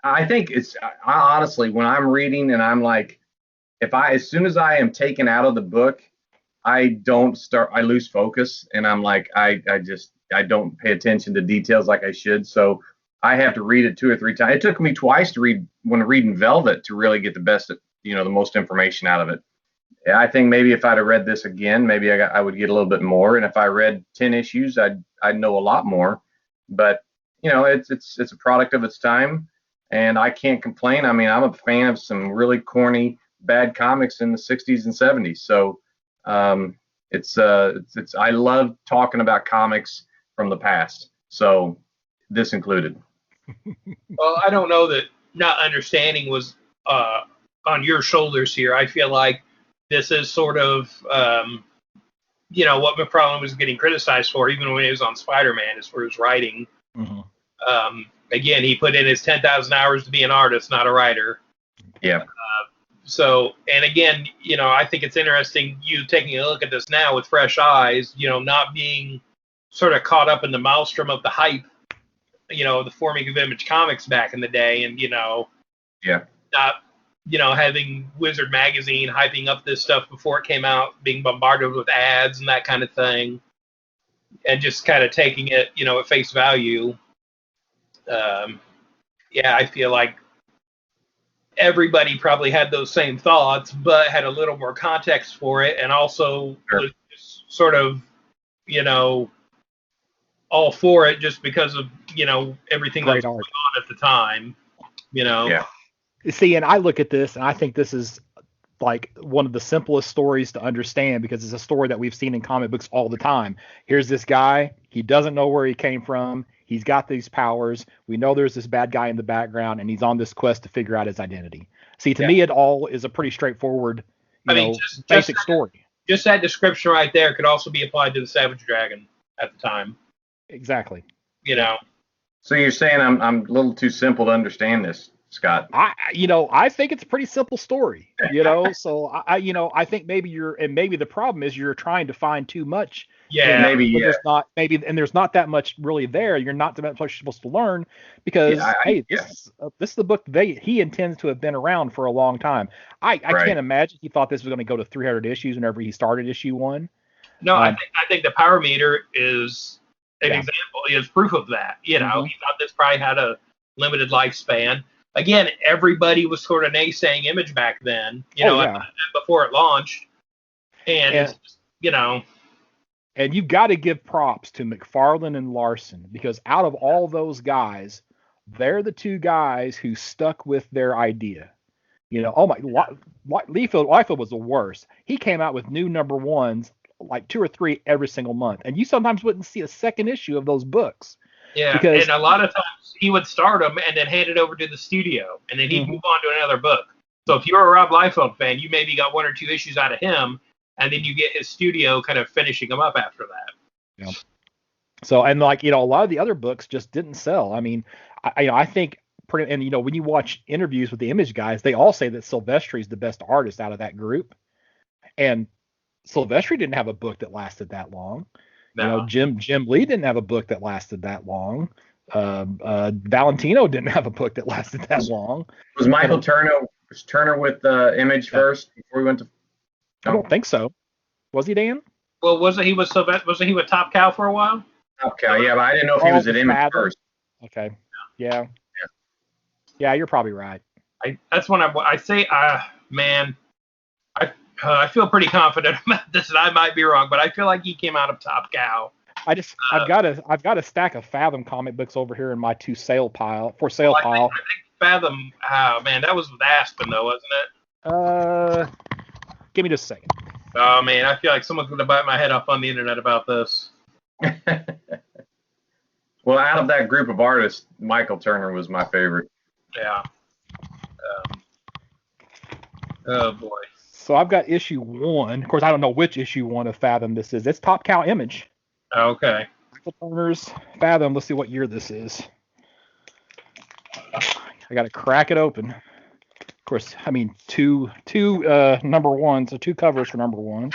I think I honestly, when I'm reading and I'm like, as soon as I am taken out of the book, I lose focus, and I'm like, I don't pay attention to details like I should. So I have to read it 2 or 3 times. It took me twice to read when reading Velvet to really get the most information out of it. I think maybe if I'd have read this again, maybe I would get a little bit more. And if I read 10 issues, I'd know a lot more. But it's a product of its time, and I can't complain. I mean, I'm a fan of some really corny, bad comics in the 60s and 70s. So I love talking about comics from the past. So this included.
Well, I don't know that not understanding was on your shoulders here. I feel like this is sort of, what McFarlane was getting criticized for, even when he was on Spider-Man, is for his writing. Mm-hmm. Again, he put in his 10,000 hours to be an artist, not a writer.
Yeah.
So, and again, I think it's interesting you taking a look at this now with fresh eyes, not being sort of caught up in the maelstrom of the hype, the forming of Image Comics back in the day, and, not, having Wizard Magazine hyping up this stuff before it came out, being bombarded with ads and that kind of thing, and just kind of taking it, at face value. I feel like everybody probably had those same thoughts, but had a little more context for it, and also was just sort of, all for it just because of, everything that was going on at the time,
Yeah.
See, and I look at this, and I think this is like one of the simplest stories to understand because it's a story that we've seen in comic books all the time. Here's this guy. He doesn't know where he came from. He's got these powers. We know there's this bad guy in the background, and he's on this quest to figure out his identity. See, to me, it all is a pretty straightforward, basic story.
Just that description right there could also be applied to the Savage Dragon at the time.
Exactly.
So you're saying I'm a little too simple to understand this. Scott?
I think it's a pretty simple story, So I think maybe maybe the problem is you're trying to find too much.
Yeah,
maybe. Yeah.
There's not that much really there. You're not that much you're supposed to learn because this is the book he intends to have been around for a long time. I can't imagine he thought this was going to go to 300 issues whenever he started issue 1.
No, I think the Power Meter is an example, is proof of that. He thought this probably had a limited lifespan. Again, everybody was sort of naysaying Image back then, before it launched. And it's just,
And you've got to give props to McFarlane and Larson, because out of all those guys, they're the two guys who stuck with their idea. Liefeld was the worst. He came out with new number ones, like 2 or 3 every single month. And you sometimes wouldn't see a second issue of those books.
Yeah, and a lot of times he would start them and then hand it over to the studio, and then he'd move on to another book. So if you're a Rob Liefeld fan, you maybe got 1 or 2 issues out of him, and then you get his studio kind of finishing them up after that.
Yeah. So, and a lot of the other books just didn't sell. I mean, I think, when you watch interviews with the Image guys, they all say that Silvestri is the best artist out of that group. And Silvestri didn't have a book that lasted that long. No. Jim Lee didn't have a book that lasted that long. Valentino didn't have a book that lasted that long.
Was Michael Turner with Image first before we went to?
I don't think so. Was he, Dan?
Well, wasn't he with Top Cow for a while?
Top Cow, yeah, but I didn't know if he was at Image first.
Okay. Yeah. Yeah, you're probably right.
That's when I say, man, I feel pretty confident about this, and I might be wrong, but I feel like he came out of Top Cow.
I've got a stack of Fathom comic books over here in my for sale pile.
I think Fathom. Oh man, that was with Aspen though, wasn't
it? Give me just a second.
Oh man, I feel like someone's gonna bite my head off on the internet about this.
Well, out of that group of artists, Michael Turner was my favorite.
Yeah. Oh boy.
So I've got issue 1. Of course, I don't know which issue 1 of Fathom this is. It's Top Cow Image.
Okay.
Michael Turner's Fathom. Let's see what year this is. I got to crack it open. Of course, I mean two number 1s, so 2 covers for number 1.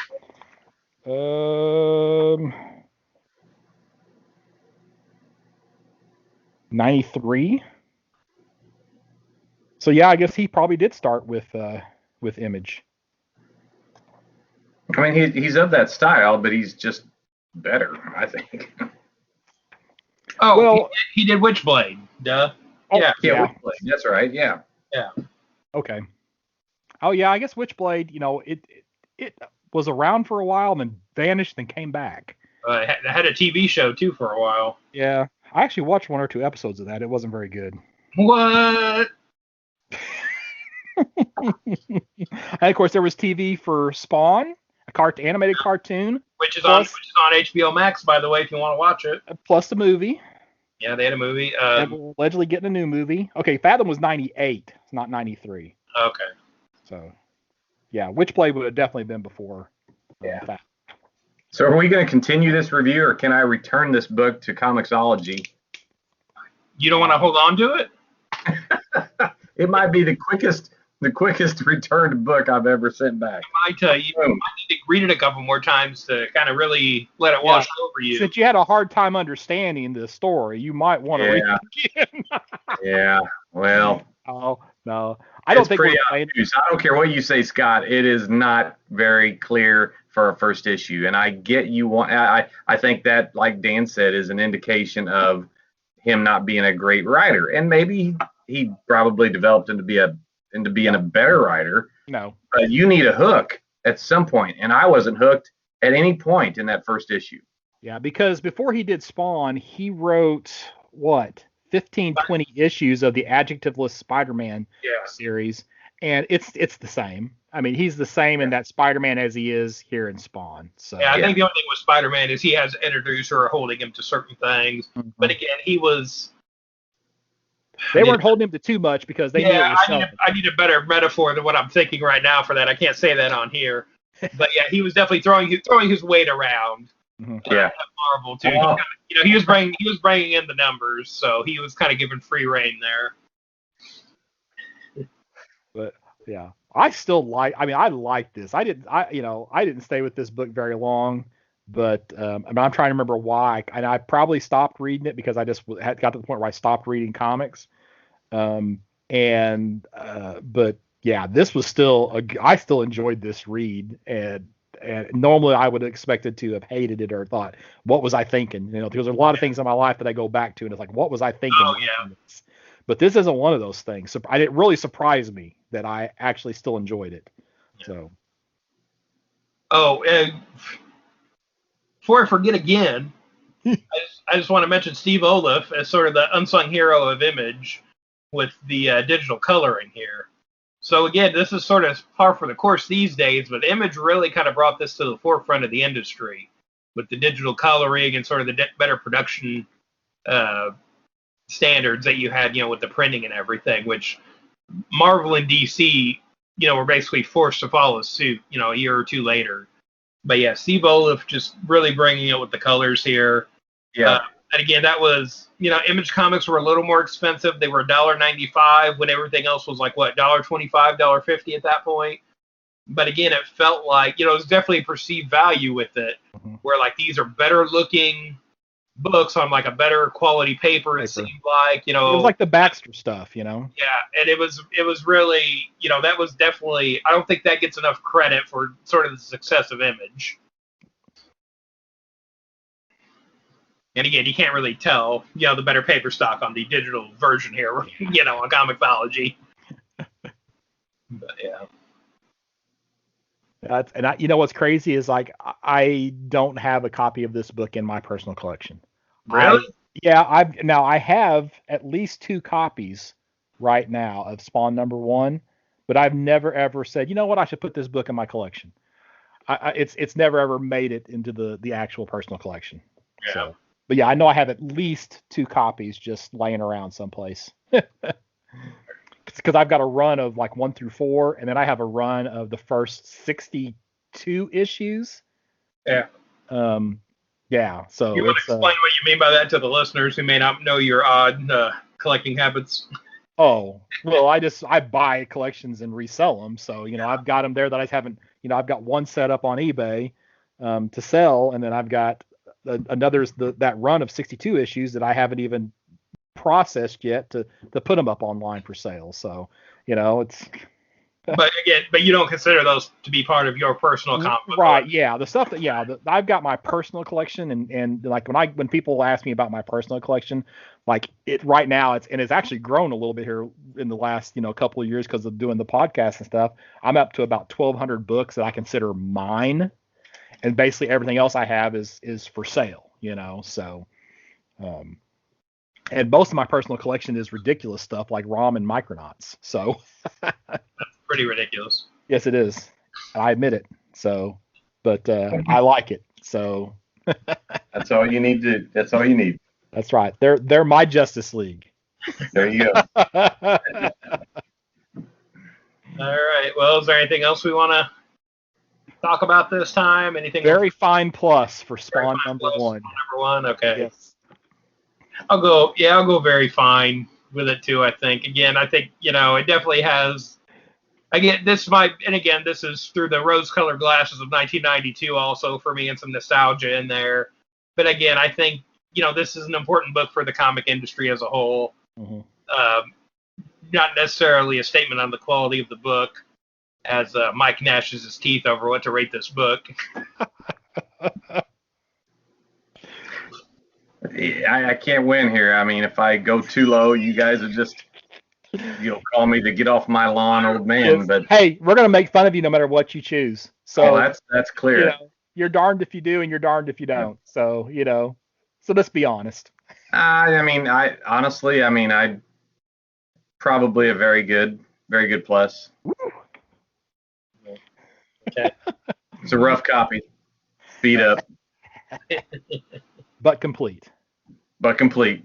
93. So yeah, I guess he probably did start with Image.
I mean, he's of that style, but he's just better, I think.
Oh, well, he did Witchblade. Duh.
Oh, yeah. Witchblade. That's right. Yeah.
Yeah.
Okay. Oh yeah, I guess Witchblade. It was around for a while and then vanished, then came back.
It had a TV show too for a while.
Yeah, I actually watched 1 or 2 episodes of that. It wasn't very good.
What?
And of course, there was TV for Spawn, animated cartoon,
which is on HBO Max, by the way, if you want to watch it.
Plus the movie.
Yeah, they had a movie.
Allegedly getting a new movie. Okay, Fathom was 98. It's not 93.
Okay.
So, yeah, Witchblade would have definitely been before.
Yeah. Fathom. So are we going to continue this review, or can I return this book to Comixology?
You don't want to hold on to it?
It might be the quickest returned book I've ever sent back.
I tell you, I need to read it a couple more times to kind of really let it wash over you.
Since you had a hard time understanding the story, you might want to read it again.
Yeah, well.
Oh, no. I don't think we're playing.
I don't care what you say, Scott. It is not very clear for a first issue. And I get you want. I think that, like Dan said, is an indication of him not being a great writer. And maybe he probably developed into being a better writer.
No.
But you need a hook at some point, and I wasn't hooked at any point in that first issue.
Yeah, because before he did Spawn, he wrote 15, 20 issues of the adjectiveless Spider-Man series, and it's the same. I mean, he's the same in that Spider-Man as he is here in Spawn. So
I think the only thing with Spider-Man is he has an introducer holding him to certain things, but again, he was.
They weren't holding him to too much because they knew it was something.
I need a better metaphor than what I'm thinking right now for that. I can't say that on here. But yeah, he was definitely throwing his weight around.
Yeah.
Marvel too. He was bringing in the numbers, so he was kind of given free reign there.
But yeah, I still like. I mean, I like this. I didn't stay with this book very long, but I mean, I'm trying to remember why. And I probably stopped reading it because I just had got to the point where I stopped reading comics. But yeah, this was still I still enjoyed this read, and normally I would have expected to have hated it or thought, what was I thinking? Because there's a lot of things in my life that I go back to and it's like, what was I thinking?
Oh yeah.
But this isn't one of those things. So it really surprised me that I actually still enjoyed it.
Yeah.
So.
Oh, before I forget again, I just want to mention Steve Olaf as sort of the unsung hero of Image with the digital coloring here. So again, this is sort of par for the course these days, but Image really kind of brought this to the forefront of the industry with the digital coloring and sort of the better production standards that you had, with the printing and everything, which Marvel and DC, were basically forced to follow suit, a year or two later. But yeah, Steve Olaf just really bringing it with the colors here.
Yeah.
And again, that was, Image comics were a little more expensive. They were $1.95 when everything else was like, what, $1.25, $1.50 at that point. But again, it felt like, it was definitely a perceived value with it, where like these are better looking books on like a better quality paper. It seemed like,
it was like the Baxter stuff,
Yeah, and it was really, that was definitely, I don't think that gets enough credit for sort of the success of Image. And again, you can't really tell, the better paper stock on the digital version here, on Comixology. But yeah.
What's crazy is like I don't have a copy of this book in my personal collection.
Really?
I have at least 2 copies right now of Spawn #1, but I've never ever said, you know what, I should put this book in my collection. It's never ever made it into the actual personal collection.
Yeah.
So, but yeah, I know I have at least 2 copies just laying around someplace. Because I've got a run of like 1 through 4, and then I have a run of the first 62 issues.
Yeah.
Yeah. So
you want to explain what you mean by that to the listeners who may not know your odd collecting habits?
Oh, well, I buy collections and resell them. So, I've got them there that I haven't, I've got one set up on eBay to sell, and then I've got that run of 62 issues that I haven't even processed yet to put them up online for sale. So, it's.
But you don't consider those to be part of your personal comic book
right?
collection.
Yeah, the stuff that I've got my personal collection, and like when people ask me about my personal collection, like it right now it's actually grown a little bit here in the last couple of years because of doing the podcast and stuff. I'm up to about 1,200 books that I consider mine, and basically everything else I have is for sale. So. And most of my personal collection is ridiculous stuff like ROM and Micronauts. So
that's pretty ridiculous.
Yes, it is. I admit it. So, but I like it. So
that's all you need to. That's all you need.
That's right. They're my Justice League.
There you go.
All right. Well, is there anything else we want to talk about this time? Anything?
Very fine plus for Spawn #1.
Spawn #1. Okay.
Yes.
I'll go very fine with it too, I think. Again, I think, it definitely has, this is through the rose-colored glasses of 1992 also for me, and some nostalgia in there. But again, I think, this is an important book for the comic industry as a whole.
Mm-hmm.
Not necessarily a statement on the quality of the book, as Mike gnashes his teeth over what to rate this book.
I can't win here. I mean, if I go too low, you guys are just, call me to get off my lawn, old man. But
hey, we're gonna make fun of you no matter what you choose. So
that's clear.
You're darned if you do, and you're darned if you don't. So so let's be honest.
Honestly, I'd probably a very good plus.
Woo.
Okay.
It's a rough copy. Beat up.
But complete.
It's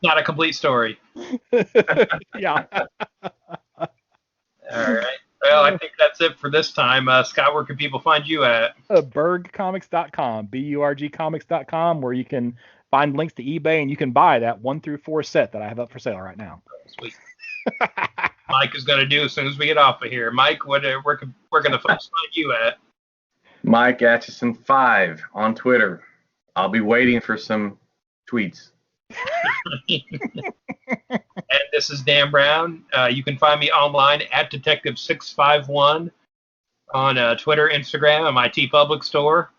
not a complete story.
Yeah.
All right. Well, I think that's it for this time. Scott, where can people find you at?
Burgcomics.com, burgcomics.com, where you can find links to eBay and you can buy that 1 through 4 set that I have up for sale right now.
Sweet. Mike is going to do as soon as we get off of here. Mike, where can the folks find you at?
Mike Atchison 5 on Twitter. I'll be waiting for some tweets.
And this is Dan Brown. You can find me online at Detective651 on Twitter, Instagram, and my TeePublic store.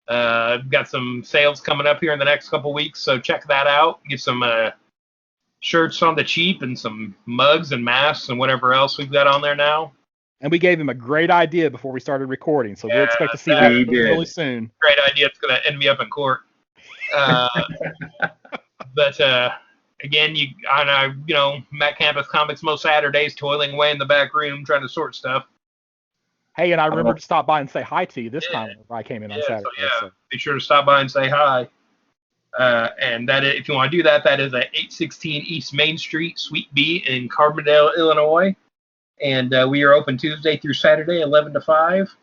I've got some sales coming up here in the next couple weeks, so check that out. Get some shirts on the cheap and some mugs and masks and whatever else we've got on there now.
And we gave him a great idea before we started recording, so we'll expect to see that really soon.
Great idea. It's going to end me up in court. But again, Matt Campus Comics most Saturdays, toiling away in the back room trying to sort stuff.
Hey, and I remembered to stop by and say hi to you this time when I came in on Saturday.
So be sure to stop by and say hi. And if you want to do that, that is at 816 East Main Street, Suite B in Carbondale, Illinois. And we are open Tuesday through Saturday, 11 to 5.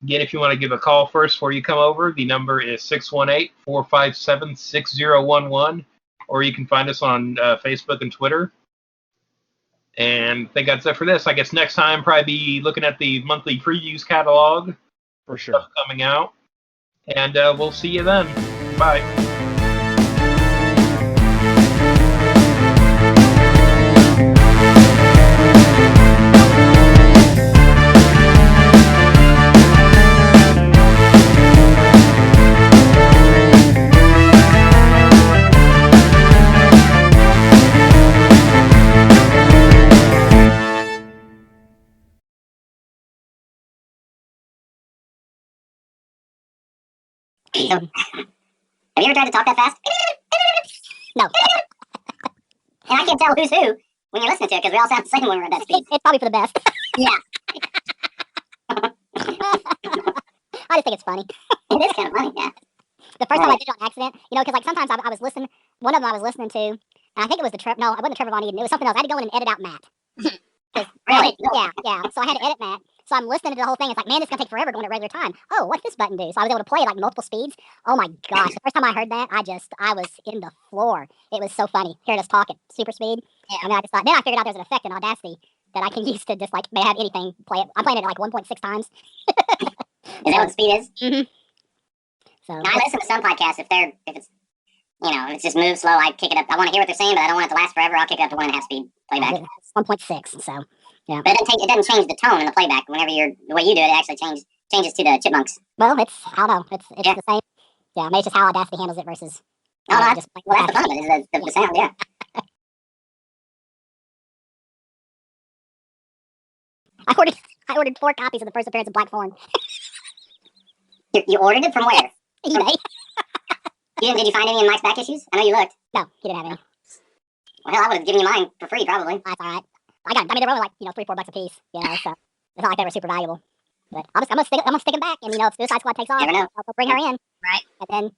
Again, if you want to give a call first before you come over, the number is 618-457-6011, or you can find us on Facebook and Twitter. And I think that's it for this. I guess next time, probably be looking at the monthly previews catalog.
For sure.
Stuff coming out. And we'll see you then. Bye.
Have you ever tried to talk that fast? No. And I can't tell who's who when you're listening to it because we all sound the same when we're at that speed. It's probably for the best. Yeah. I just think it's funny. It is kind of funny, yeah. The first time I did it on accident, because like sometimes I was listening, one of them I was listening to, and I think it was it wasn't Trevor Von Eden, it was something else. I had to go in and edit out Matt. Really? Yeah. So I had to edit Matt. So I'm listening to the whole thing. It's like, man, this is going to take forever going at regular time. Oh, what's this button do? So I was able to play like multiple speeds. Oh my gosh. The first time I heard that, I was in the floor. It was so funny hearing us talk at super speed. Yeah. I mean, I just thought, then I figured out there's an effect in Audacity that I can use to just like have anything play it. I'm playing it at like 1.6 times. Is that what the speed is? Mm-hmm. So now, I listen to some podcasts if it's if it's just moves slow, I kick it up. I want to hear what they're saying, but I don't want it to last forever. I'll kick it up to 1.5 speed playback. It's 1.6, so yeah. But it doesn't change the tone in the playback. Whenever the way you do it, it actually changes to the chipmunks. Well, I don't know. It's the same. Yeah, maybe it's just how Audacity handles it versus. That's the fun of it, is the sound. Yeah. I ordered 4 copies of the first appearance of Black Thorn. You ordered it from where? eBay. Did you find any in Mike's back issues? I know you looked. No, he didn't have any. Well, hell, I would have given you mine for free, probably. That's all right. They were only like, $3-4 a piece, so it's not like they were super valuable. But I'm gonna stick them back, and if Suicide Squad takes off, I'll bring her in. Right. And then,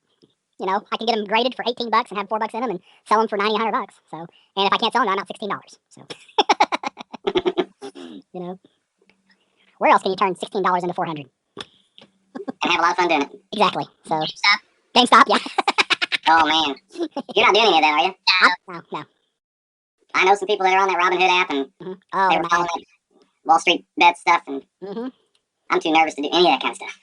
I can get them graded for $18 and have $4 in them and sell them for $90, $100. So, and if I can't sell them, I'm out $16. So, where else can you turn $16 into $400? And have a lot of fun doing it. Exactly. So, GameStop, yeah. Oh man, you're not doing any of that, are you? No. I know some people that are on that Robinhood app, and they were following Wall Street bet stuff, and I'm too nervous to do any of that kind of stuff.